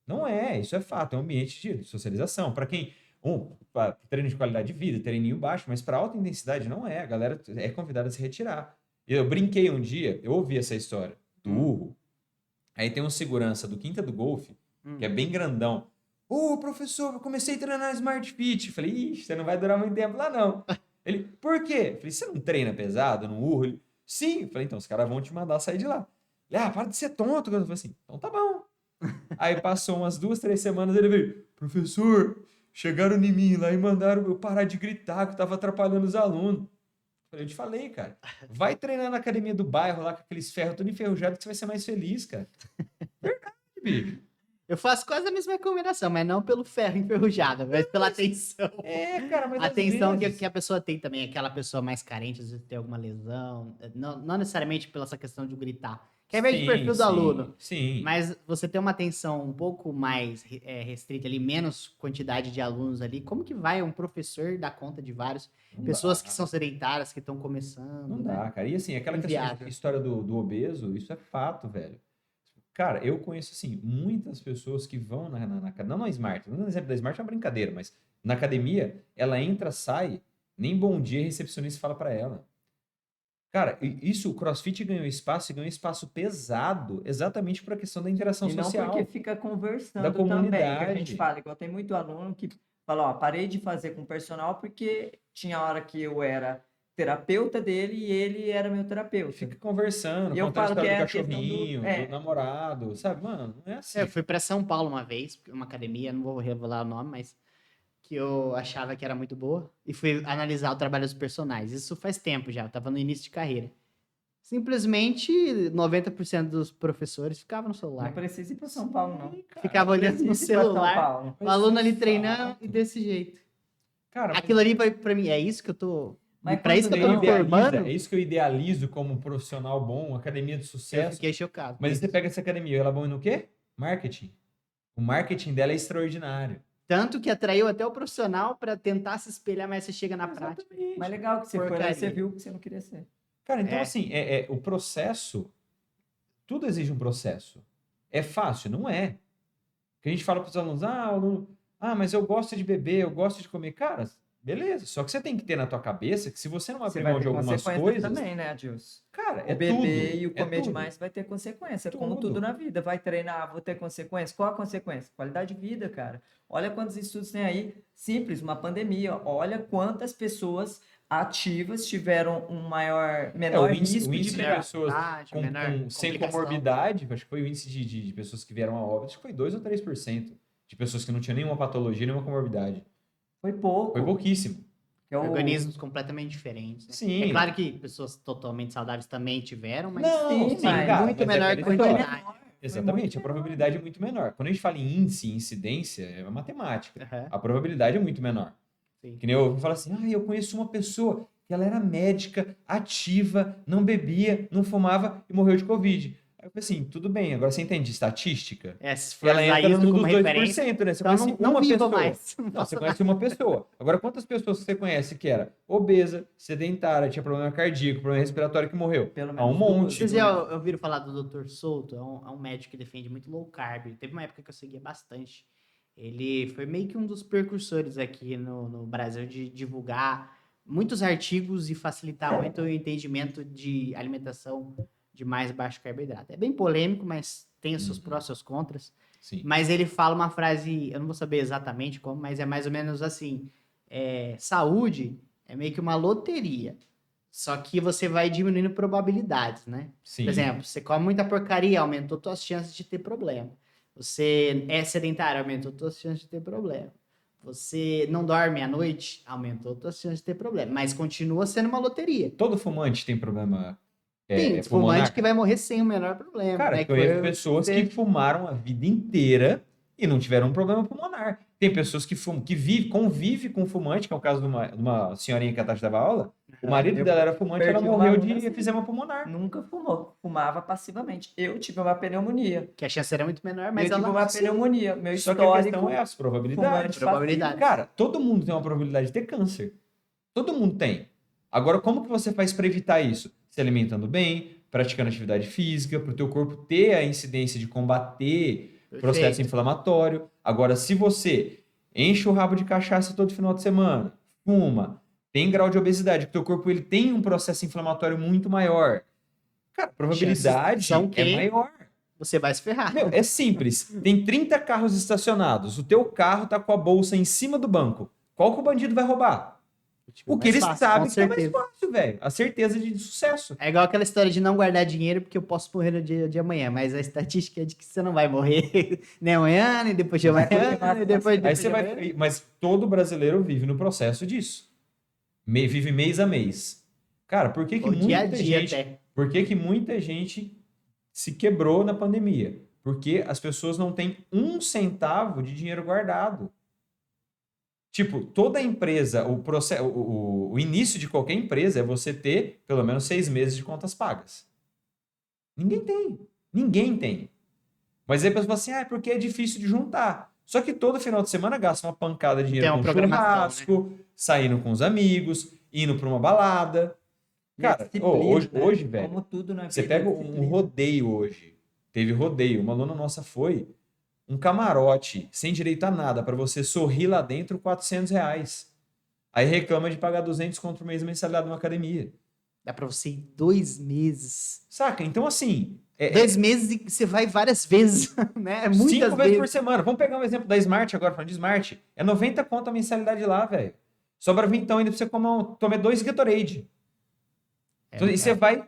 Não é, isso é fato, é um ambiente de socialização. Para quem, pra treino de qualidade de vida, treininho baixo, mas para alta intensidade não é, a galera é convidada a se retirar. Eu brinquei um dia, eu ouvi essa história do urro. Aí tem um segurança do Quinta do Golfe, que é bem grandão. Ô, professor, eu comecei a treinar na Smart Fit. Eu falei, ixi, você não vai durar muito tempo lá, não. Ele, por quê? Eu falei, você não treina pesado, não urra? Ele, sim. Eu falei, então, os caras vão te mandar sair de lá. Ele, para de ser tonto. Eu falei assim, então tá bom. Aí passou umas 2, 3 semanas, ele veio, professor, chegaram em mim lá e mandaram eu parar de gritar, que eu tava atrapalhando os alunos. Eu te falei, cara, vai treinar na academia do bairro lá com aqueles ferros tudo enferrujado que você vai ser mais feliz, cara. Verdade, bicho. Eu faço quase a mesma combinação, mas não pelo ferro enferrujado, mas pela atenção. É, cara, mas A às atenção vezes... que a pessoa tem também, aquela pessoa mais carente, às vezes tem alguma lesão, não necessariamente pela essa questão de gritar, que é meio de perfil do aluno, Sim. mas você tem uma atenção um pouco mais restrita ali, menos quantidade de alunos ali, como que vai um professor dar conta de várias Não pessoas dá. que são sedentárias, que estão começando, Não né? dá, cara. E assim, aquela Inviável. história do obeso, isso é fato, velho. Cara, eu conheço, assim, muitas pessoas que vão não na Smart, não no exemplo da Smart é uma brincadeira, mas na academia, ela entra, sai, nem bom dia a recepcionista fala pra ela. Cara, isso, o CrossFit ganhou espaço e ganhou espaço pesado exatamente por a questão da interação E não social. porque fica conversando da também, que a comunidade. gente fala, igual tem muito aluno que fala, ó, parei de fazer com o personal porque tinha hora que eu era terapeuta dele e ele era meu terapeuta. Fica conversando, E eu contando a falo história que do é a questão do- cachorrinho, é. do namorado, sabe? Mano, não é assim. Eu fui pra São Paulo uma vez, uma academia, não vou revelar o nome, mas que eu achava que era muito boa e fui analisar o trabalho dos personagens. Isso faz tempo já, eu tava no início de carreira. Simplesmente 90% dos professores ficavam no Não celular. precisa ir para São Paulo, não. Ficava olhando no Precisa ir pra São celular, Paulo. o aluno ali Exato. treinando e desse jeito. Cara, Aquilo ali pra mim, é isso que eu tô. Mas Pra isso que eu tô você me idealiza, formando, é isso que eu idealizo como um profissional bom, academia de eu sucesso. fiquei chocado. Mas você pega essa academia, ela é boa no quê? Marketing. O marketing dela é extraordinário. Tanto que atraiu até o profissional pra tentar se espelhar, mas você chega na prática. Exatamente. Mas legal que você foi lá e Porcaria. você viu que você não queria ser. Cara, então É. assim, o processo, tudo exige um processo. É fácil? Não é. Porque a gente fala para os alunos, mas eu gosto de beber, eu gosto de comer. Cara, beleza. Só que você tem que ter na tua cabeça que se você não Você abrir vai mão de ter algumas consequências coisas, também, né, Adilson? cara, O beber e o é comer tudo. demais vai ter consequência, como Tudo. tudo na vida. Vai treinar, vou ter consequência. Qual a consequência? Qualidade de vida, cara. Olha quantos estudos tem aí. Simples, uma pandemia. Olha quantas pessoas ativas tiveram menor o índice risco de de pegar. pessoas sem complicação. comorbidade, acho que foi o índice de pessoas que vieram a óbito, acho que foi 2 ou 3% de pessoas que não tinham nenhuma patologia, nenhuma comorbidade. Foi pouco. Foi pouquíssimo. Que é o- Organismos completamente diferentes. Né? Sim. É claro que pessoas totalmente saudáveis também tiveram, mas Não, sim, sim, mas cara, muito mas é menor aquela história. quantidade. Exatamente, a menor. probabilidade é muito menor. Quando a gente fala em índice, incidência, é matemática. Aham, A probabilidade é muito menor. sim. Que nem eu falo assim, eu conheço uma pessoa que ela era médica, ativa, não bebia, não fumava e morreu de Covid. Aí eu falei assim, tudo bem, agora você entende estatística? Se for Ela usar entra isso no como dos referência, 2%, né? Você então conhece não uma viva pessoa. mais. Não, você conhece uma pessoa. Agora, quantas pessoas você conhece que era obesa, sedentária, tinha problema cardíaco, problema respiratório que morreu? Pelo Há menos um duas, monte. Vocês já ouviram falar do Dr. Souto? É um médico que defende muito low carb. Teve uma época que eu seguia bastante. Ele foi meio que um dos precursores aqui no Brasil de divulgar muitos artigos e facilitar muito o entendimento de alimentação de mais baixo carboidrato. É bem polêmico, mas tem os seus prós e seus contras. Sim. Mas ele fala uma frase, eu não vou saber exatamente como, mas é mais ou menos assim: saúde é meio que uma loteria. Só que você vai diminuindo probabilidades, né? Sim. Por exemplo, você come muita porcaria, aumentou suas chances de ter problema. Você é sedentário, aumentou suas chances de ter problema. Você não dorme à noite, aumentou suas chances de ter problema. Mas continua sendo uma loteria. Todo fumante tem problema Tem pulmonar? fumante que vai morrer sem o menor problema. Cara, né? eu conheço pessoas que fumaram a vida inteira e não tiveram um problema pulmonar. Tem pessoas que convivem com fumante, que é o caso de uma senhorinha que a Tati dava aula. O marido dela era fumante, ela perdi uma morreu aluna de assim. efizema pulmonar. Nunca fumou, fumava passivamente. Eu tive uma pneumonia. Que a chance era muito menor, mas eu tive ela... uma pneumonia. Meu Só que a histórico questão é as probabilidades. fumante Probabilidade. Cara, todo mundo tem uma probabilidade de ter câncer. Todo mundo tem. Agora, como que você faz para evitar isso? Se alimentando bem, praticando atividade física, para o teu corpo ter a incidência de combater processo Perfeito. inflamatório. Agora, se você enche o rabo de cachaça todo final de semana, fuma, tem grau de obesidade, que o teu corpo ele tem um processo inflamatório muito maior. Cara, a probabilidade Chances são que- é maior. Você vai se ferrar. Meu, é simples. Tem 30 carros estacionados. O teu carro tá com a bolsa em cima do banco. Qual que o bandido vai roubar? O que Mais ele fácil, sabe com que é mais certeza. fácil, velho. A certeza de sucesso. É igual aquela história de não guardar dinheiro porque eu posso morrer no dia de amanhã, mas a estatística é de que você não vai morrer nem amanhã, nem depois de Vai amanhã, continuar nem depois de Aí você amanhã. vai. Mas todo brasileiro vive no processo disso. Vive mês a mês. Cara, por que, que O dia a muita dia gente. até. Por que, que muita gente se quebrou na pandemia? Porque as pessoas não têm um centavo de dinheiro guardado. Tipo, toda empresa, o início de qualquer empresa é você ter pelo menos 6 meses de contas pagas. Ninguém tem. Ninguém tem. Mas aí a pessoa fala assim, é porque é difícil de juntar. Só que todo final de semana gasta uma pancada de dinheiro Tem uma com programação, churrasco, saindo com os amigos, indo pra uma balada. Cara, Disciplina, hoje, velho, como tudo na você vida, pega um disciplina. rodeio hoje. Teve rodeio. Uma aluna nossa foi um camarote, sem direito a nada, para você sorrir lá dentro, R$400. Aí reclama de pagar 200 conto por mês mensalidade numa academia. Dá pra você ir 2 meses. Saca? Então, assim, 2 meses e você vai várias vezes, né? Muitas 5 vezes por vezes. semana. Vamos pegar um exemplo da Smart agora, falando de Smart. É 90 conto a mensalidade lá, velho. Sobra vintão ainda pra você tomar 2 Gatorade. Então, e você vai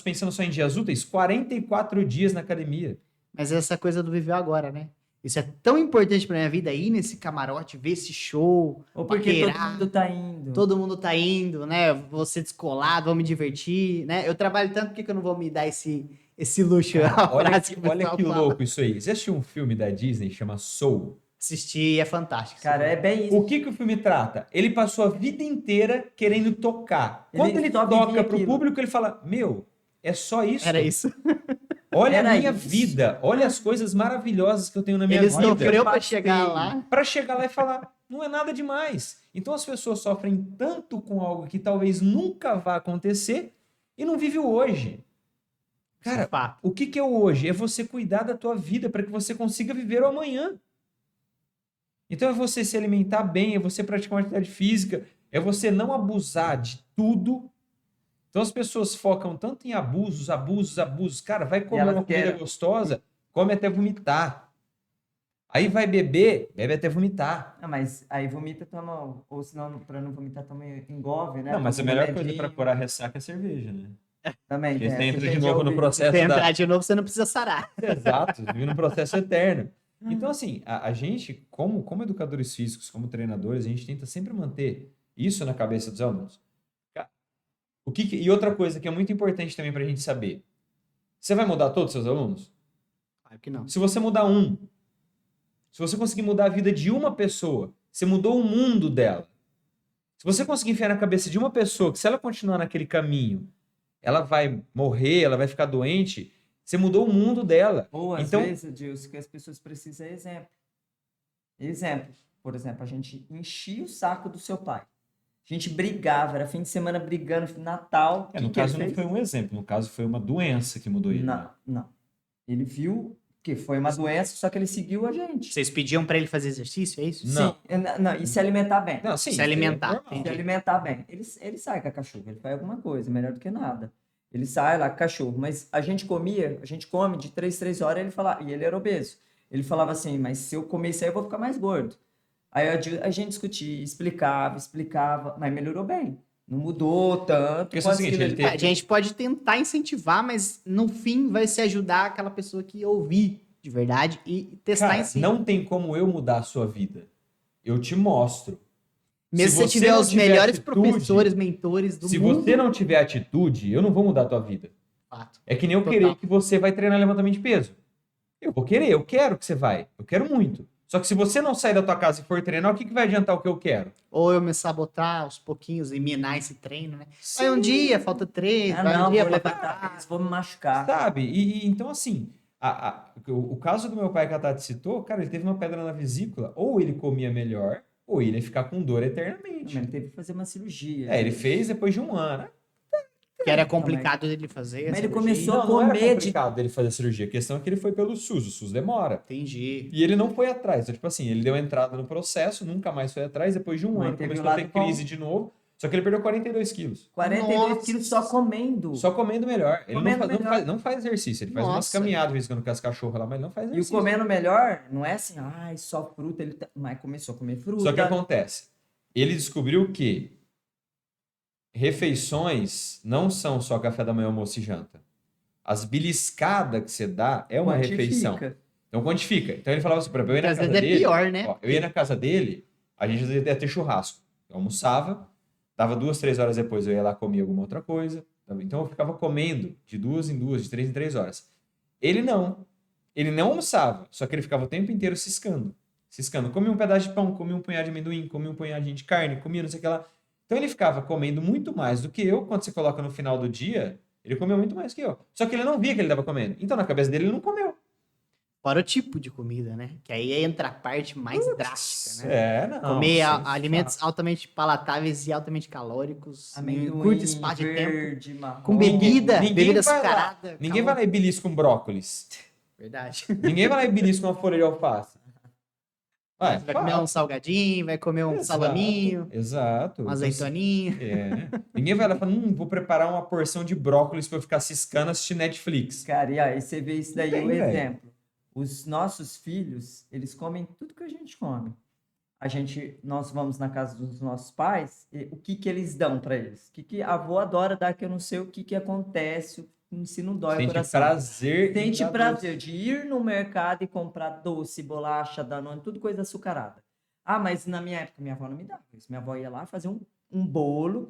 pensando só em dias úteis, 44 dias na academia. Mas essa coisa do viveu agora, né? Isso é tão importante pra minha vida, ir nesse camarote, ver esse show, Ou porque todo paquerar. mundo tá indo. Todo mundo tá indo, né? Vou ser descolado, vou me divertir, né? Eu trabalho tanto, por que que eu não vou me dar esse luxo? É uma Olha frase que, que o olha pessoal que fala. louco isso aí. Você assistiu um filme da Disney que chama Soul? Assistir é fantástico. Cara, é bem isso. O que o filme trata? Ele passou a vida inteira querendo tocar. Ele Quando ele só vivia toca pro aquilo. público, ele fala: Meu, é só isso? Era isso. Olha Era a minha isso. vida, olha as coisas maravilhosas que eu tenho na minha Ele vida. sofreu pra passeio. chegar lá. Para chegar lá e falar, não é nada demais. Então as pessoas sofrem tanto com algo que talvez nunca vá acontecer e não vive o hoje. Cara, Fato. o que é o hoje? É você cuidar da tua vida para que você consiga viver o amanhã. Então é você se alimentar bem, é você praticar uma atividade física, é você não abusar de tudo. Então as pessoas focam tanto em abusos, abusos, abusos. Cara, vai comer elas uma comida querem- gostosa, come até vomitar. Aí vai beber, bebe até vomitar. Ah, mas aí vomita, toma. Ou senão, pra não vomitar, toma engove, né? Não, mas a Toma um melhor coisa remedinho. para curar ressaca é cerveja, né? Também Porque tem você essa, entra a de gente já novo no ouviu. processo Se da... entrar de novo, você não precisa sarar. Exato, vive no processo eterno. Então, assim, a gente, como educadores físicos, como treinadores, a gente tenta sempre manter isso na cabeça dos alunos. E outra coisa que é muito importante também para a gente saber. Você vai mudar todos os seus alunos? Claro que não. Se você mudar um, se você conseguir mudar a vida de uma pessoa, você mudou o mundo dela. Se você conseguir enfiar na cabeça de uma pessoa que se ela continuar naquele caminho, ela vai morrer, ela vai ficar doente, você mudou o mundo dela. Ou às Então, vezes, Edilson, que as pessoas precisam de exemplo. Exemplo, por exemplo, a gente enchia o saco do seu pai. A gente brigava, era fim de semana brigando, Natal. no que ele caso não fez? foi um exemplo, no caso foi uma doença que mudou ele. né? Não. Ele viu que foi uma doença, só que ele seguiu a gente. Vocês pediam pra ele fazer exercício, é isso? Não. Não, e se alimentar bem. Não, sim, Se isso é alimentar, normal. entendi. Se alimentar bem. Ele sai com a cachorra, ele faz alguma coisa, melhor do que nada. Ele sai lá com o cachorro, mas a gente come de 3 horas, ele fala, e ele era obeso. Ele falava assim, mas se eu comer isso aí, eu vou ficar mais gordo. Aí a gente discutia, explicava, mas melhorou bem. Não mudou tanto. Porque é o seguinte, ele teve- A gente pode tentar incentivar, mas no fim vai se ajudar aquela pessoa que ouvir de verdade e testar Cara, em si. não tem como eu mudar a sua vida. Eu te mostro. Mesmo se você tiver não os melhores atitude, professores, mentores do se mundo. você não tiver atitude, eu não vou mudar a tua vida. Fato. É que nem eu Total. querer que você vai treinar levantamento de peso. Eu vou querer, eu quero que você vai. Eu quero muito. Só que se você não sair da tua casa e for treinar, o que vai adiantar o que eu quero? Ou eu me sabotar aos pouquinhos e minar esse treino, né? Vai um Sim. dia, falta 3, Ah, vai não, um dia, vou falta levantar, vou me machucar. Sabe? Então, assim, o caso do meu pai que a Tati citou, cara, ele teve uma pedra na vesícula. Ou ele comia melhor, ou ele ia ficar com dor eternamente. Ele teve que fazer uma cirurgia. Ele fez depois de um ano. que era complicado dele fazer. Mas essa ele começou cirurgia. a Não era comer de. complicado dele fazer a cirurgia. A questão é que ele foi pelo SUS. O SUS demora. Entendi. E ele não foi atrás. Então, tipo assim, ele deu entrada no processo, nunca mais foi atrás. Depois de um Mas ano, teve começou o a ter lado bom. crise de novo. Só que ele perdeu 42 quilos. 42 Nossa. quilos só comendo. Só comendo melhor. Ele Comendo não, faz, melhor. não faz exercício. Ele faz umas Nossa. caminhadas, às vezes, quando quer as cachorras lá, mas não faz E o exercício. comendo melhor, não é assim, ai, só fruta. Mas começou a comer fruta. Só que acontece. Ele descobriu que refeições não são só café da manhã, almoço e janta. As beliscadas que você dá é uma Quantifica. refeição. Então quantifica. Então ele falava assim, por exemplo, eu ia na Às casa vezes é dele. pior, né? Ó, eu ia na casa dele, a gente ia ter churrasco. Eu almoçava, dava 2, 3 horas depois eu ia lá comer alguma outra coisa. Então eu ficava comendo de 2 em 2, de 3 em 3 horas. Ele não. Ele não almoçava, só que ele ficava o tempo inteiro ciscando. Ciscando. Comia um pedaço de pão, comia um punhado de amendoim, comia um punhadinho de carne, comia não sei o que lá. Então ele ficava comendo muito mais do que eu. Quando você coloca no final do dia, ele comeu muito mais que eu. Só que ele não via que ele estava comendo. Então na cabeça dele ele não comeu. Fora o tipo de comida, né? Que aí entra a parte mais drástica, né? Não. Comer sem alimentos falar. altamente palatáveis e altamente calóricos em Amendoim, curto espaço de tempo. verde, marrom. Com bebida, Ninguém bebida vai lá. açucarada. Ninguém vai lá e belisca um brócolis. Verdade. Ninguém vai lá e belisca uma folha de alface. Vai comer um salgadinho, vai comer um Exato, salaminho, Exato. uma Então, azeitoninha. Ninguém vai lá e fala, vou preparar uma porção de brócolis para eu ficar ciscando assistindo Netflix. Cara, e aí você vê isso daí, Tem, o velho. exemplo. Os nossos filhos, eles comem tudo que a gente come. Nós vamos na casa dos nossos pais, e o que que eles dão para eles? O que que a avó adora dar que eu não sei o que que acontece, se não dói o Sente coração. prazer em Sente dar prazer de ir no mercado e comprar doce, bolacha, Danone, tudo coisa açucarada. Ah, mas na minha época, minha avó não me dava isso. Minha avó ia lá fazer um bolo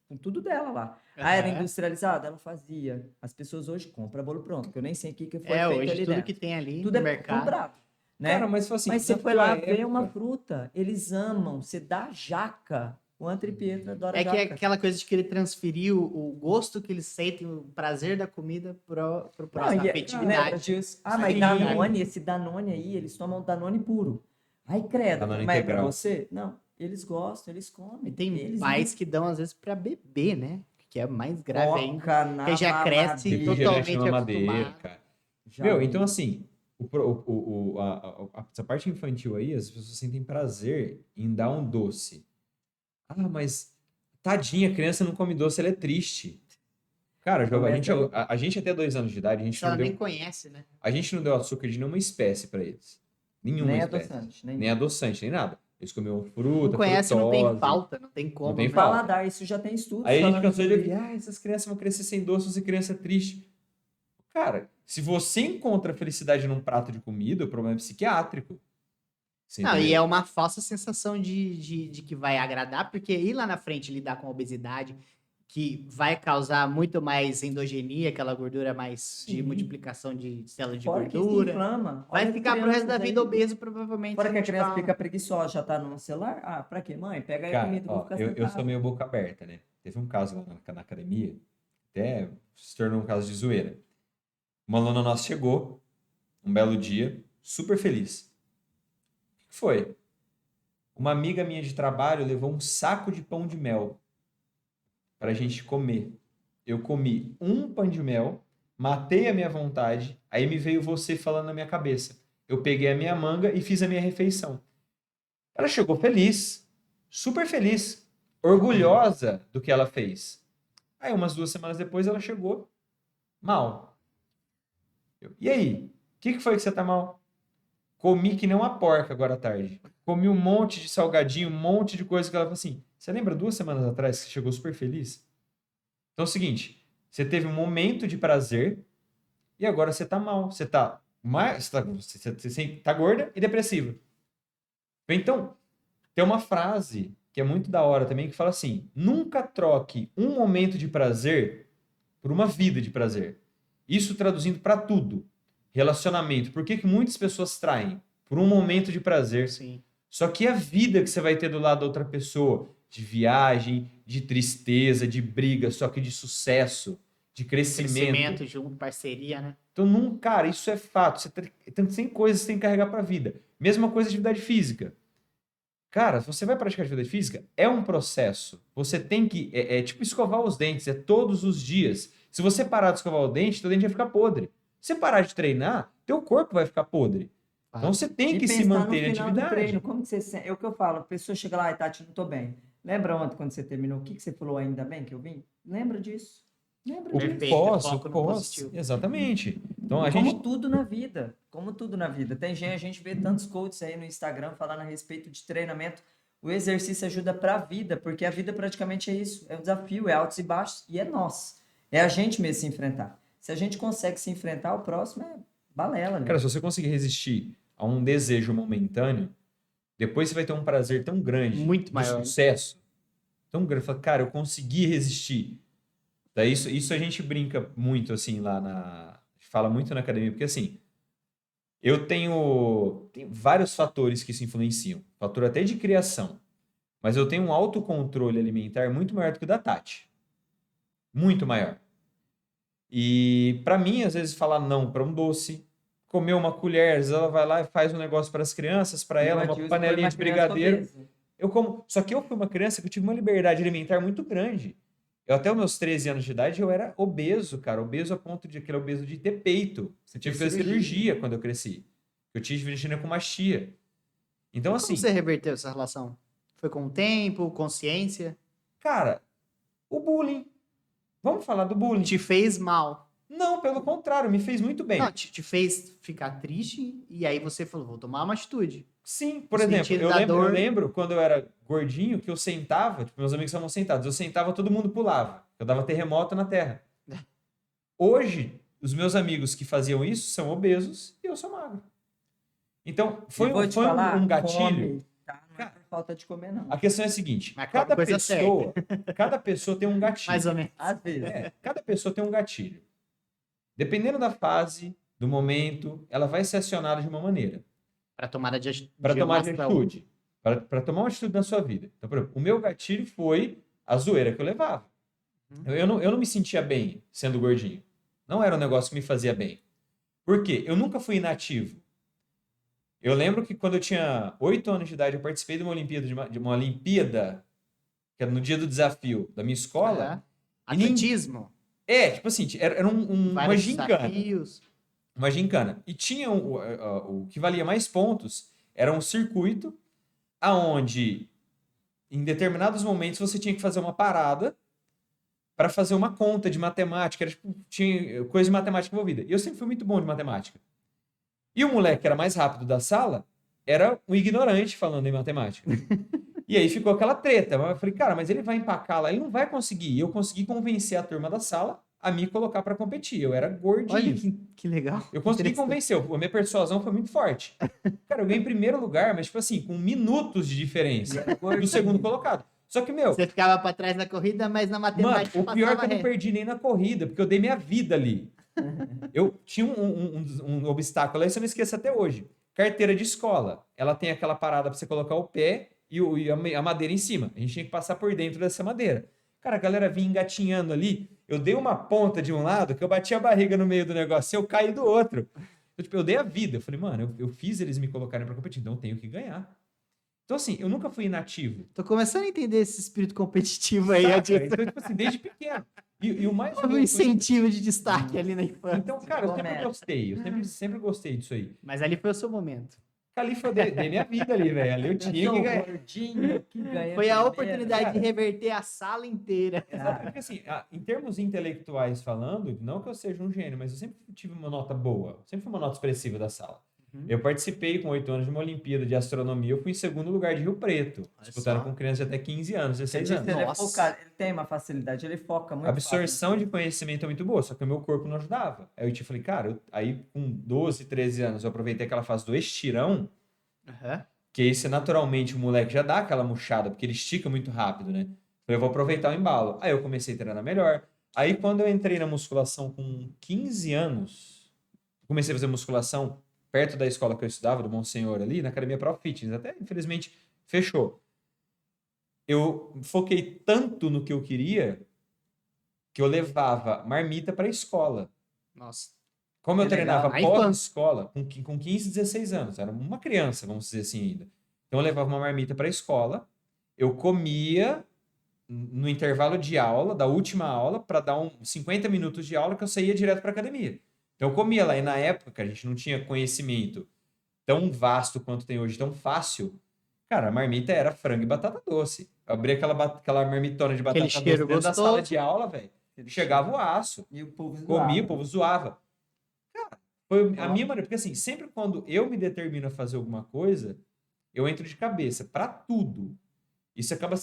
com tudo dela lá. Ah, era Aham. industrializado? Ela fazia. As pessoas hoje compram bolo pronto, que eu nem sei o que foi feito Hoje ali tudo dentro. que tem ali Tudo no é mercado. comprado, né? Cara, mas assim, Mas você na foi tua lá ver uma época- fruta, eles amam. Você dá jaca. O André Pietra adora É que é jaca. aquela coisa de querer transferir o gosto que eles sentem, o prazer da comida pro Não, próximo, a lembra afetividade. disso? Ah, mas Sim. Danone, esse Danone aí, eles tomam Danone puro. Ai, credo, Danone mas é pra integral. você? Não, eles gostam, eles comem. E tem eles pais que dão, às vezes, pra beber, né? Que é mais grave ainda. Coca na Que já cresce mamadeira. Refrigerante totalmente na madeira, acostumado. cara. Já Meu, vi. então assim, essa parte infantil aí, as pessoas sentem prazer em dar um doce. Ah, mas tadinha, a criança não come doce, ela é triste. Cara, Jovem, Começa aí. a gente até 2 anos de idade, Isso ela nem conhece, né? a gente não deu açúcar de nenhuma espécie pra eles. Nenhuma Nem espécie. adoçante, Nem adoçante, nem nada. Eles comiam Não fruta, conhece, não tem frutose. falta, não tem como. tem né? falta. Paladar, isso já tem estudos Aí a gente falando cansou de sobre ouvir, essas crianças vão crescer sem doce, você criança triste. Cara, se você encontra felicidade num prato de comida, o problema é psiquiátrico. Você Não, e entendeu? é uma falsa sensação de que vai agradar, porque ir lá na frente lidar com a obesidade, que vai causar muito mais endogenia, aquela gordura mais de Sim. multiplicação de células de Fora que gordura. inflama. Vai Olha ficar pro crianças resto da aí. vida obeso, provavelmente. Fora se que a não criança tiver fica preguiçosa, já tá no celular. Ah, pra quê? Mãe, pega aí a Cara, comida, eu vou ó, ficar eu sou sentado. meio boca aberta, né? Teve um caso lá na academia, até se tornou um caso de zoeira. Uma aluna nossa chegou, um belo dia, super feliz. O que foi? Uma amiga minha de trabalho levou um saco de pão de mel pra gente comer. Eu comi um pão de mel, matei a minha vontade, aí me veio você falando na minha cabeça. Eu peguei a minha manga e fiz a minha refeição. Ela chegou feliz, super feliz, orgulhosa do que ela fez. Aí, umas 2 semanas depois, ela chegou mal. E aí? O que foi que você tá mal? Comi que nem uma porca agora à tarde. Comi um monte de salgadinho, um monte de coisa que ela falou assim. Você lembra 2 semanas atrás que você chegou super feliz? Então é o seguinte, você teve um momento de prazer e agora você tá mal. Você tá gorda e depressiva. Então, tem uma frase que é muito da hora também que fala assim: nunca troque um momento de prazer por uma vida de prazer. Isso traduzindo para tudo. Relacionamento. Por que muitas pessoas traem? Por um momento de prazer. Sim. Só que a vida que você vai ter do lado da outra pessoa, de viagem, de tristeza, de briga, só que de sucesso, de crescimento. Crescimento junto, parceria, né? Então, cara, isso é fato. Tem coisas que você tem que carregar para a vida. Mesma coisa de atividade física. Cara, se você vai praticar atividade física, é um processo. Você tem que. É tipo escovar os dentes, é todos os dias. Se você parar de escovar o dente, teu dente vai ficar podre. Se você parar de treinar, teu corpo vai ficar podre. Então você tem E que se pensar manter em no final do atividade. treino, como que você sente? É o que eu falo, a pessoa chega lá, Tati, não tô bem. Lembra ontem quando você terminou, o que você falou ainda bem que eu vim? Lembra disso? Lembra O disso? Perfeito, pós, foco o no pós. positivo. Exatamente. Então a Como gente. tudo na vida, como tudo na vida. Tem gente, a gente vê tantos coaches aí no Instagram falando a respeito de treinamento. O exercício ajuda para a vida, porque a vida praticamente é isso, é um desafio, é altos e baixos, e é nós. É a gente mesmo se enfrentar. Se a gente consegue se enfrentar, o próximo é balela, né? Cara, se você conseguir resistir a um desejo momentâneo, depois você vai ter um prazer tão grande Muito de maior. sucesso. Tão grande. Fala, cara, eu consegui resistir. Daí isso a gente brinca muito, assim, lá na. Fala muito na academia, porque assim, eu tenho vários fatores que isso influenciam. Fator até de criação. Mas eu tenho um autocontrole alimentar muito maior do que o da Tati. Muito maior. E pra mim, às vezes, falar não para um doce, comer uma colher, às vezes ela vai lá e faz um negócio para as crianças, para E o ela, uma Matheus foi panelinha uma de criança brigadeiro. obesa. Eu como. Só que eu fui uma criança que eu tive uma liberdade alimentar muito grande. Eu, até os meus 13 anos de idade, eu era obeso, cara. Obeso a ponto de aquele obeso de ter peito. Eu tive que fazer cirurgia quando eu cresci. Eu tive ginecomastia. Então, assim, Como você reverteu essa relação? Foi com o tempo, consciência? cara, o bullying. Vamos falar do bullying. Te fez mal. Não, pelo contrário, me fez muito bem. Não, te fez ficar triste e aí você falou, vou tomar uma atitude. Sim, por No exemplo, sentido eu da lembro, dor. eu lembro quando eu era gordinho que eu sentava, tipo, meus amigos estavam sentados, eu sentava, todo mundo pulava. Eu dava terremoto na terra. Hoje, os meus amigos que faziam isso são obesos e eu sou magro. Então, foi E vou te um falar, gatilho. come, tá? Não é por falta de comer, não. A questão é a seguinte: Mas come coisa cada pessoa tem um gatilho. Mais ou menos. Às vezes. Cada pessoa tem um gatilho. Dependendo da fase, do momento, ela vai ser acionada de uma maneira. Para tomada de Para tomar ação. atitude. Para tomar uma atitude na sua vida. Então, por exemplo, o meu gatilho foi a zoeira que eu levava. Eu não me sentia bem sendo gordinho. Não era um negócio que me fazia bem. Por quê? Eu nunca fui inativo. Eu lembro que quando eu tinha 8 anos de idade, eu participei de uma Olimpíada, que era no dia do desafio da minha escola. Atletismo. Tipo assim, era uma gincana. Desafios. Uma gincana. E tinha o que valia mais pontos, era um circuito aonde, em determinados momentos, você tinha que fazer uma parada para fazer uma conta de matemática. Tinha coisa de matemática envolvida. E eu sempre fui muito bom de matemática. E o moleque que era mais rápido da sala era um ignorante falando em matemática. E aí ficou aquela treta. Eu falei, cara, mas ele vai empacar lá, ele não vai conseguir. E eu consegui convencer a turma da sala a me colocar para competir. Eu era gordinho. Olha que legal. Eu consegui convencer. A minha persuasão foi muito forte. Cara, eu ganhei em primeiro lugar, mas tipo assim, com minutos de diferença do segundo colocado. Só que, Você ficava para trás na corrida, mas na matemática mano, o pior é que eu não reto. perdi nem na corrida, porque eu dei minha vida ali. Eu tinha um obstáculo, isso eu não esqueço até hoje. Carteira de escola. Ela tem aquela parada para você colocar o pé e a madeira em cima. A gente tinha que passar por dentro dessa madeira. Cara, a galera vinha engatinhando ali. Eu dei uma ponta de um lado que eu bati a barriga no meio do negócio e eu caí do outro. Eu dei a vida. Eu falei, mano, eu fiz eles me colocarem para competir, então eu tenho que ganhar. Então, assim, eu nunca fui inativo. Tô começando a entender esse espírito competitivo aí, Então, tipo assim, desde pequeno. E o mais Houve um incentivo de destaque ali na infância. Então, cara, eu sempre gostei. Eu sempre gostei disso aí. Mas ali foi o seu momento. Ali foi dei minha vida ali, velho. Ali eu tinha que ganhar. Gordinho, que ganha Foi a primeiro. oportunidade cara. de reverter a sala inteira. Exato, porque assim, em termos intelectuais falando, não que eu seja um gênio, mas eu sempre tive uma nota boa. Sempre fui uma nota expressiva da sala. Eu participei com 8 anos de uma Olimpíada de Astronomia. Eu fui em segundo lugar de Rio Preto, disputando só. com crianças de até 15 anos, 16 Ele anos. é Nossa. focado, ele tem uma facilidade, ele foca muito. A absorção fácil. de conhecimento é muito boa, só que o meu corpo não ajudava. Aí eu falei, cara, aí com 12, 13 anos, eu aproveitei aquela fase do estirão, que aí você naturalmente, o moleque já dá aquela murchada, porque ele estica muito rápido, né? Falei, eu vou aproveitar o embalo. Aí eu comecei a treinar melhor. Aí quando eu entrei na musculação com 15 anos, comecei a fazer musculação perto da escola que eu estudava, do Monsenhor ali, na Academia Pro Fitness. Até, infelizmente, fechou. Eu foquei tanto no que eu queria que eu levava marmita para a escola. Nossa. Como eu Que legal. treinava Na pós-escola, com 15, 16 anos, era uma criança, vamos dizer assim ainda. Então eu levava uma marmita para a escola, eu comia no intervalo de aula, da última aula, para dar 50 minutos de aula que eu saía direto para academia. Então eu comia lá, e na época a gente não tinha conhecimento tão vasto quanto tem hoje, tão fácil. Cara, a marmita era frango e batata doce. Eu abria aquela marmitona de batata doce cheiro dentro da gostoso. sala de aula, velho. Chegava o aço. E o povo Comia, zoava. o povo zoava. Cara, foi a minha maneira. Porque assim, sempre quando eu me determino a fazer alguma coisa, eu entro de cabeça pra tudo. Isso acaba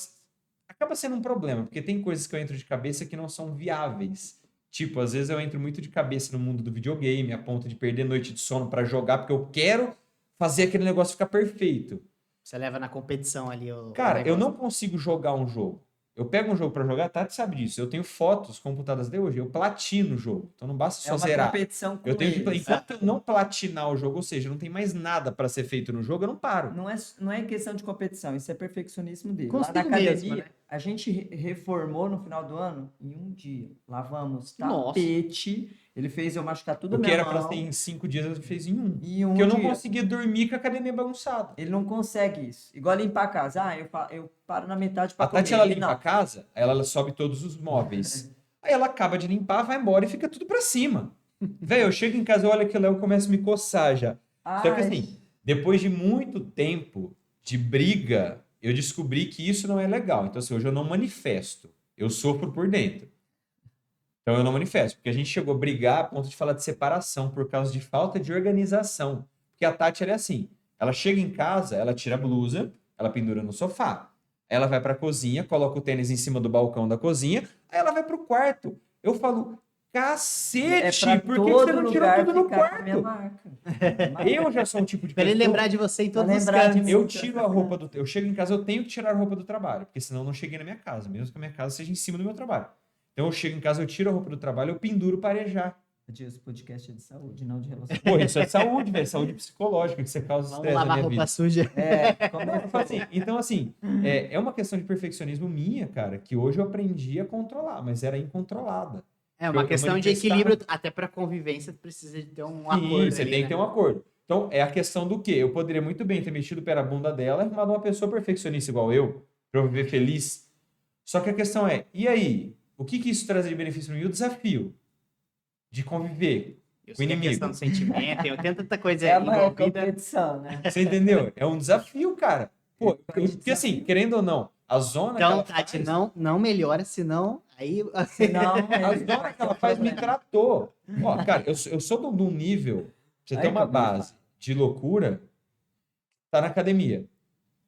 sendo um problema, porque tem coisas que eu entro de cabeça que não são viáveis. Tipo, às vezes eu entro muito de cabeça no mundo do videogame, a ponto de perder noite de sono pra jogar, porque eu quero fazer aquele negócio ficar perfeito. Você leva na competição ali o Cara, eu negócio. não consigo jogar um jogo. Eu pego um jogo pra jogar, a Tati sabe disso. Eu tenho fotos computadas de hoje, eu platino o jogo. Então não basta É só uma zerar. competição com Eu tenho que, eles. enquanto eu não platinar o jogo, ou seja, não tem mais nada pra ser feito no jogo, eu não paro. Não é questão de competição, isso é perfeccionismo dele. Consigo Lá na academia, mesmo, né? a gente reformou no final do ano em um dia. Lavamos Nossa. tapete, ele fez eu machucar tudo O na que era mão. pra ser em 5 dias, ele fez em 1. Em um Porque eu não dia. conseguia dormir com a academia bagunçada. Ele não consegue isso. Igual limpar a casa. Eu paro na metade pra A Tati, comer. ela Ele limpa não. a casa, aí ela sobe todos os móveis. Aí ela acaba de limpar, vai embora e fica tudo pra cima. Velho, eu chego em casa, eu olho aquilo lá, eu começo a me coçar já. Só que Ai, assim, depois de muito tempo de briga, eu descobri que isso não é legal. Então assim, hoje eu não manifesto. Eu sofro por dentro. Então eu não manifesto. Porque a gente chegou a brigar a ponto de falar de separação por causa de falta de organização. Porque a Tati, ela é assim. Ela chega em casa, ela tira a blusa, ela pendura no sofá. Aí ela vai pra cozinha, coloca o tênis em cima do balcão da cozinha, aí ela vai pro quarto. Eu falo, Cacete! pra Por que que todo você não tirou lugar tudo no ficar com a minha quarto? marca. Eu já sou um tipo de Pra ele pessoa... lembrar de você em Pra todos os lembrar de cantos. mim. Eu tiro a roupa do... Eu chego em casa, eu tenho que tirar a roupa do trabalho, porque senão eu não cheguei na minha casa, mesmo que a minha casa seja em cima do meu trabalho. Então eu chego em casa, eu tiro a roupa do trabalho, eu penduro para arejar. Esse podcast é de saúde, não de relacionamento. Pô, isso é saúde, velho, saúde psicológica, que você causa Vamos estresse na lavar minha roupa vida. suja. Como é que Fala assim, então, assim, é uma questão de perfeccionismo minha, cara, que hoje eu aprendi a controlar, mas era incontrolada. É uma Eu questão de manifestava- equilíbrio, até pra convivência precisa de ter um Sim, acordo você ali, tem né? que ter um acordo. Então, é a questão do quê? Eu poderia muito bem ter metido o pé na bunda dela e arrumado uma pessoa perfeccionista igual eu, pra eu viver feliz. Só que a questão é, e aí? O que que isso traz de benefício para mim? O desafio de conviver Eu com o sei que a inimigo. questão do sentimento, tem tanta coisa é uma envolvida. competição, né? Você entendeu? É um desafio, cara. Pô, porque assim, Desafio. querendo ou não, a zona que Então, ela Tati, faz... não melhora, senão aí Senão, A ele zona vai que ela ter faz me problema. tratou. Ó, cara, eu sou de um nível, pra você ter Aí, uma como eu base de loucura, tá na academia,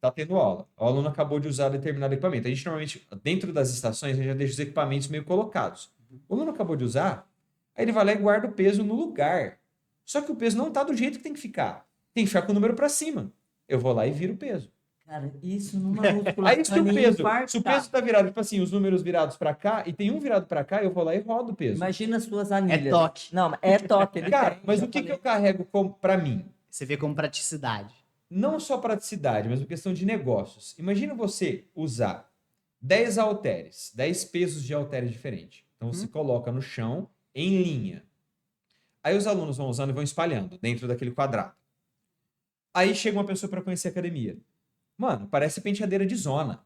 tá tendo aula. O aluno acabou de usar determinado equipamento. A gente normalmente, dentro das estações, a gente já deixa os equipamentos meio colocados. O aluno acabou de usar, aí ele vai lá e guarda o peso no lugar. Só que o peso não tá do jeito que tem que ficar. Tem que ficar com o número para cima. Eu vou lá e viro o peso. Cara, isso numa musculação Aí se o nem peso, infartar. se o peso tá virado, tipo assim, os números virados para cá e tem um virado para cá, eu vou lá e rodo o peso. Imagina as suas anilhas. é toque. Não, é toque. Ele Cara, tem, mas já o que falei. eu carrego para mim? Você vê como praticidade. Não só praticidade, mas uma questão de negócios. Imagina você usar 10 halteres, 10 pesos de halteres diferentes. Então você coloca no chão em linha. Aí os alunos vão usando e vão espalhando dentro daquele quadrado. Aí chega uma pessoa para conhecer a academia. Mano, parece penteadeira de zona.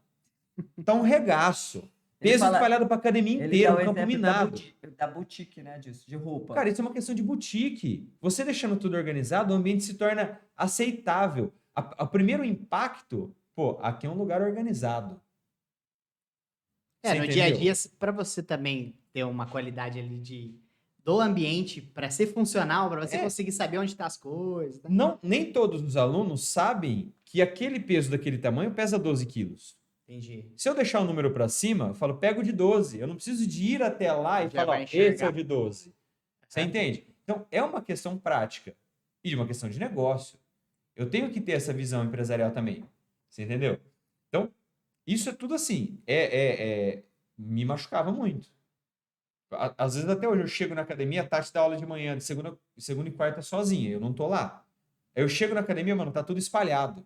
Tá um regaço. Ele Peso fala- espalhado pra academia Ele inteira, dá o um campo exemplo minado. da boutique, né, disso, de roupa. Cara, isso é uma questão de boutique. Você deixando tudo organizado, o ambiente se torna aceitável. O primeiro impacto, pô, aqui é um lugar organizado. Você No dia a entendeu? dia, pra você também ter uma qualidade ali do ambiente, pra ser funcional, pra você conseguir saber onde tá as coisas. Tá? Não, nem todos os alunos sabem que aquele peso daquele tamanho pesa 12 quilos. Entendi. Se eu deixar o número para cima, eu falo, pego de 12. Eu não preciso de ir até lá e Já falar, vai ó, esse é enxergar. o de 12. Você entende? Então, é uma questão prática e de uma questão de negócio. Eu tenho que ter essa visão empresarial também. Você entendeu? Então, isso é tudo assim. Me machucava muito. Às vezes, até hoje, eu chego na academia, a Tati dá aula de manhã, de segunda e quarta sozinha. Eu não tô lá. Aí eu chego na academia, mano, tá tudo espalhado.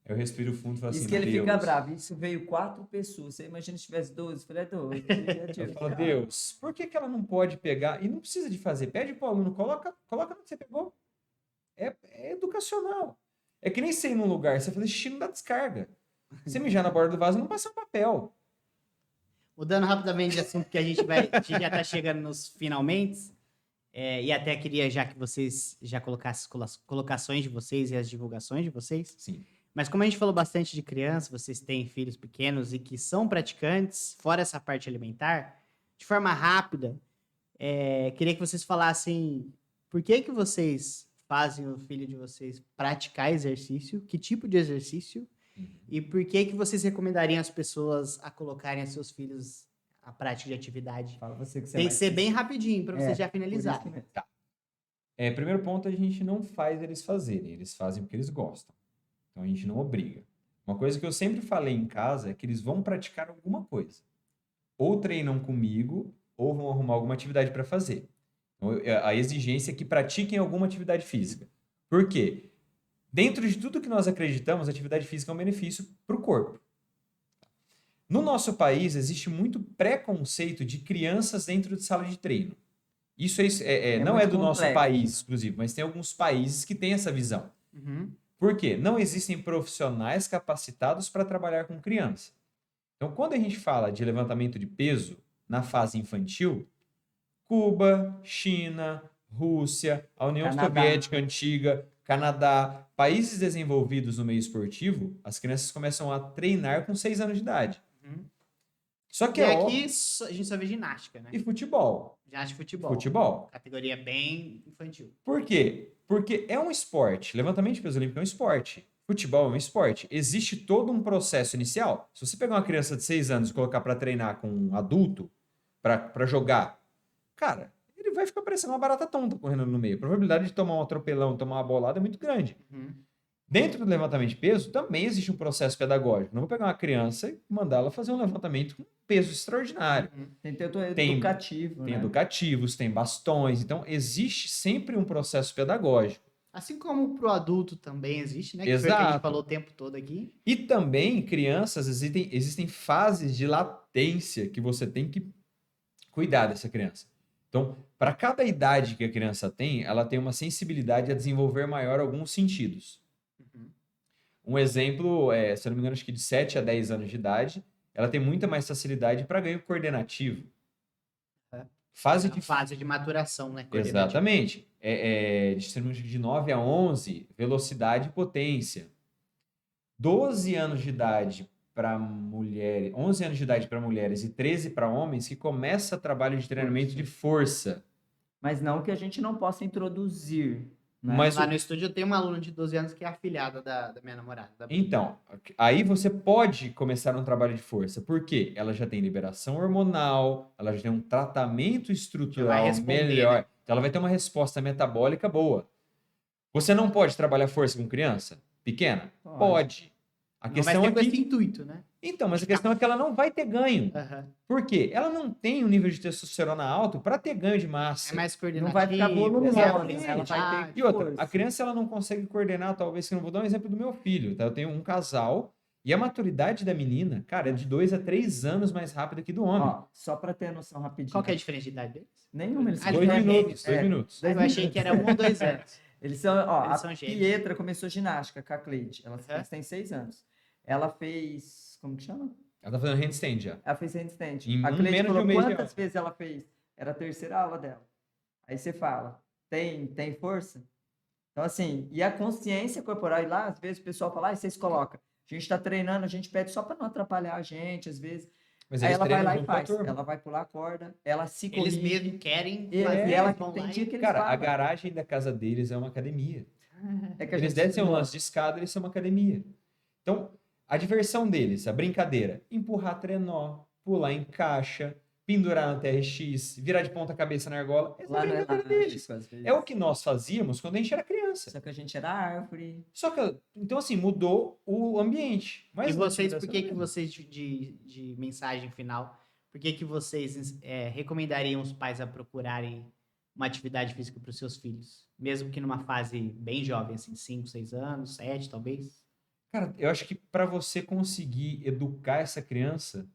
Eu respiro fundo e falo Isso assim, que ele Deus. fica bravo. Isso veio 4 pessoas. Você imagina se tivesse 12. Eu falei, é 12. Eu falo, Deus, por que ela não pode pegar? E não precisa de fazer. Pede pro aluno, coloca onde você pegou. É educacional. É que nem você ir num lugar, você fazer xixi não dá descarga. Você mijar na borda do vaso não passa um papel. Mudando rapidamente de assunto, que a gente já tá chegando nos finalmente. E até queria já que vocês já colocassem as colocações de vocês e as divulgações de vocês. Sim. Mas como a gente falou bastante de criança, vocês têm filhos pequenos e que são praticantes, fora essa parte alimentar, de forma rápida, queria que vocês falassem por que vocês fazem o filho de vocês praticar exercício, que tipo de exercício, e por que vocês recomendariam as pessoas a colocarem os seus filhos à prática de atividade? Fala você que você Tem que mais ser bem rapidinho para você já por finalizar. isso que mesmo. Primeiro ponto, a gente não faz eles fazerem. Eles fazem porque eles gostam. Então, a gente não obriga. Uma coisa que eu sempre falei em casa é que eles vão praticar alguma coisa. Ou treinam comigo, ou vão arrumar alguma atividade para fazer. Então, a exigência é que pratiquem alguma atividade física. Por quê? Dentro de tudo que nós acreditamos, a atividade física é um benefício para o corpo. No nosso país, existe muito preconceito de crianças dentro de sala de treino. Isso não é muito do nosso complexo, país né? exclusivo, mas tem alguns países que têm essa visão. Uhum. Por quê? Não existem profissionais capacitados para trabalhar com criança. Então, quando a gente fala de levantamento de peso na fase infantil, Cuba, China, Rússia, a União Canadá. Soviética antiga, Canadá, países desenvolvidos no meio esportivo, as crianças começam a treinar com 6 anos de idade. Uhum. Só que E é aqui óbvio. a gente só vê ginástica, né? E futebol. Ginástica e futebol. Futebol. Categoria bem infantil. Por quê? Porque é um esporte. Levantamento de peso olímpico é um esporte. Futebol é um esporte. Existe todo um processo inicial. Se você pegar uma criança de 6 anos e colocar para treinar com um adulto, para jogar, cara, ele vai ficar parecendo uma barata tonta correndo no meio. A probabilidade de tomar um atropelão, tomar uma bolada é muito grande. Uhum. Dentro do levantamento de peso, também existe um processo pedagógico. Não vou pegar uma criança e mandá-la fazer um levantamento com peso extraordinário. Tem teor Tem- educativo, Tem né? educativos, tem bastões. Então, existe sempre um processo pedagógico. Assim como pro adulto também existe, né? Que foi o que a Exato. gente falou o tempo todo aqui. E também, crianças, existem fases de latência que você tem que cuidar dessa criança. Então, para cada idade que a criança tem, ela tem uma sensibilidade a desenvolver maior alguns sentidos. Uhum. Um exemplo, se eu não me engano, acho que de 7 a 10 anos de idade, ela tem muita mais facilidade para ganho coordenativo. É. Fase É uma que fase de maturação, né? Coordenativa. Exatamente. De 9 a 11, velocidade e potência. 12 anos de idade para mulheres, 11 anos de idade para mulheres e 13 para homens, que começa trabalho de treinamento de força. Mas não que a gente não possa introduzir, né? Mas Lá no estúdio eu tenho uma aluna de 12 anos que é afilhada da minha namorada. da Bruna. Então, aí você pode começar um trabalho de força. Por quê? Ela já tem liberação hormonal, ela já tem um tratamento Já vai estrutural responder, melhor. né? Então, ela vai ter uma resposta metabólica boa. Você não pode trabalhar força com criança pequena? Pode. Pode. A Não vai questão ter com esse aqui... intuito, né? Então, mas a questão é que ela não vai ter ganho. Aham. Por quê? Ela não tem um nível de testosterona alto para ter ganho de massa. É mais coordenativo. Não vai ficar volumosa, Exatamente. ela vai ter E outra, força. a criança ela não consegue coordenar, talvez, que eu não vou dar um exemplo do meu filho, tá? Eu tenho um casal e a maturidade da menina, cara, é de 2 a 3 anos mais rápida que do homem. Ó, só para ter noção rapidinho. Qual que é a diferença de idade deles? Nenhuma, eles Ah, são dois gêmeos. minutos, 2 minutos. Eu achei que era 1 ou 2 anos. Eles são, ó, Eles a são gêmeos. Pietra começou ginástica com a Cleide. Ela Aham. tem 6 anos. Ela fez, como que chama? Ela tá fazendo handstand já. Ela fez handstand. Em A Cleide menos de falou um mês de quantas aula. vezes ela fez. Era a terceira aula dela. Aí você fala, tem força? Então, assim, e a consciência corporal, e lá, às vezes, o pessoal fala, vocês colocam. A gente está treinando, a gente pede só para não atrapalhar a gente, às vezes. Mas Aí eles ela vai treinam lá e junto com a faz. turma. Ela vai pular a corda, ela se Eles corrige. mesmo querem E fazer, ela eles vão tem lá dia e... que eles Cara, a falam. garagem da casa deles é uma academia. É que a Eles gente descem um ensinou. lance de escada, eles são uma academia. Então, a diversão deles, a brincadeira, empurrar trenó, pular em caixa, pendurar no TRX, virar de ponta cabeça na argola, essa é a Lá não é brincadeira deles. mágico, às vezes. É o que nós fazíamos quando a gente era criança. Só que a gente era árvore. Só que, então assim, mudou o ambiente. Mas E vocês, por que atividade vocês, de mensagem final, por que vocês recomendariam os pais a procurarem uma atividade física para os seus filhos? Mesmo que numa fase bem jovem, assim, 5, 6 anos, 7, talvez? Cara, eu acho que para você conseguir educar essa criança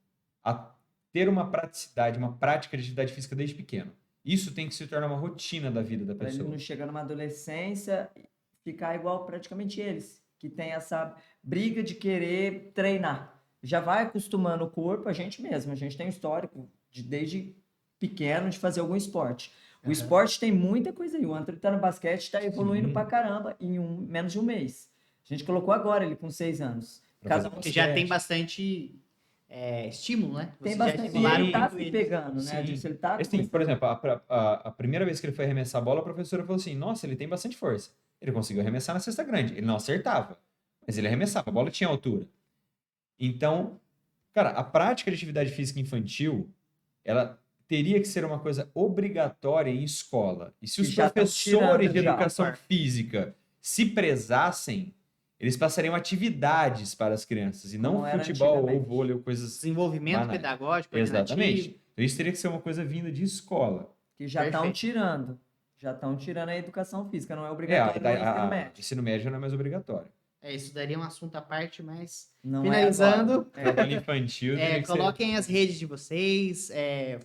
a ter uma praticidade, uma prática de atividade física desde pequeno, isso tem que se tornar uma rotina da vida da Para ele pessoa. não chegar numa adolescência e ficar igual praticamente eles, que tem essa briga de querer treinar. Já vai acostumando o corpo, a gente mesmo. A gente tem um histórico desde pequeno de fazer algum esporte. O esporte tem muita coisa aí. O Antônio tá no basquete, está evoluindo Sim. pra caramba em menos de um mês. A gente colocou agora ele com 6 anos. Pra Cada fazer um Porque já tem basquete. bastante estímulo, né? tem Vocês já bastante. E estimularam ele tá muito se eles. pegando, né? Sim. Disso, ele tá Assim, por exemplo, a primeira vez que ele foi arremessar a bola, a professora falou assim: nossa, ele tem bastante força. Ele conseguiu arremessar na cesta grande. Ele não acertava, mas ele arremessava. A bola tinha altura. Então, cara, a prática de atividade física infantil, ela teria que ser uma coisa obrigatória em escola. E se os E já tão professores tirando de já. educação física se prezassem, eles passariam atividades para as crianças e não Como era futebol ou antigamente. vôlei ou coisas. Desenvolvimento Banais. pedagógico, Exatamente. coordenativo. Então, isso teria que ser uma coisa vinda de escola. que já estão Perfeito. tirando. Já estão tirando a educação física, não é É, obrigatório no ensino médio. ensino médio não é mais obrigatório. Isso daria um assunto à parte, mas Não finalizando, é agora. Trabalho infantil teria que ser- coloquem as redes de vocês,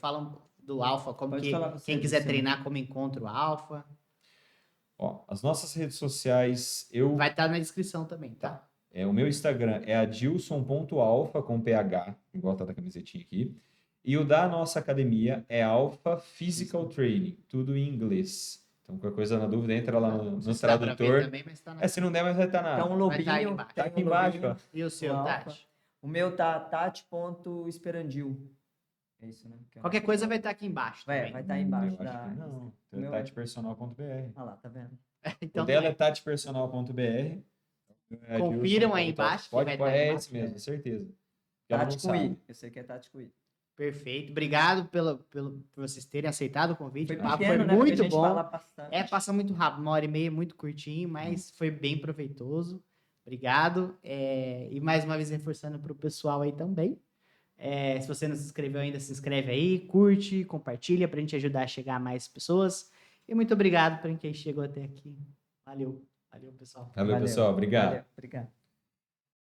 falam do Alfa, como Pode que falar você, quem quiser Luciano. treinar, como encontra o Alfa. Ó, as nossas redes sociais, eu Vai estar na descrição também, tá? o meu Instagram é adilson.alfa com PH, igual tá da camisetinha aqui. E o da nossa academia é Alpha Physical Training, tudo em inglês. Então, qualquer coisa na dúvida, entra lá Não no sei se dá pra ver tradutor. também, mas tá na... Se não der, mas vai estar na. Então, um Vai tá aí lobinho. embaixo. Tá tem aqui um embaixo, lobinho. ó. E o seu, do Alfa. Tati? O meu tá tati.esperandil. É isso, né? Que é o- Qualquer coisa vai estar aqui embaixo Vai também. estar embaixo Eu acho da. que não. O meu- Tatipersonal.br. Ah lá, tá vendo? Então, O dela é tatipersonal.br. Confiram aí embaixo que Pode, vai pode, estar aí é embaixo. esse mesmo, certeza. Ela não Tati com sabe. I. Eu sei que é Tati com I. Perfeito. Obrigado por vocês terem aceitado o convite. Foi O papo pequeno, foi né? Porque a muito gente bom. fala bastante. Passa muito rápido, 1h30, muito curtinho, mas foi bem proveitoso. Obrigado. E mais uma vez reforçando para o pessoal aí também. Se você não se inscreveu ainda, se inscreve aí, curte, compartilha para a gente ajudar a chegar a mais pessoas. E muito obrigado para quem chegou até aqui. Valeu. Valeu, pessoal. Valeu, pessoal. Obrigado. Valeu, obrigado.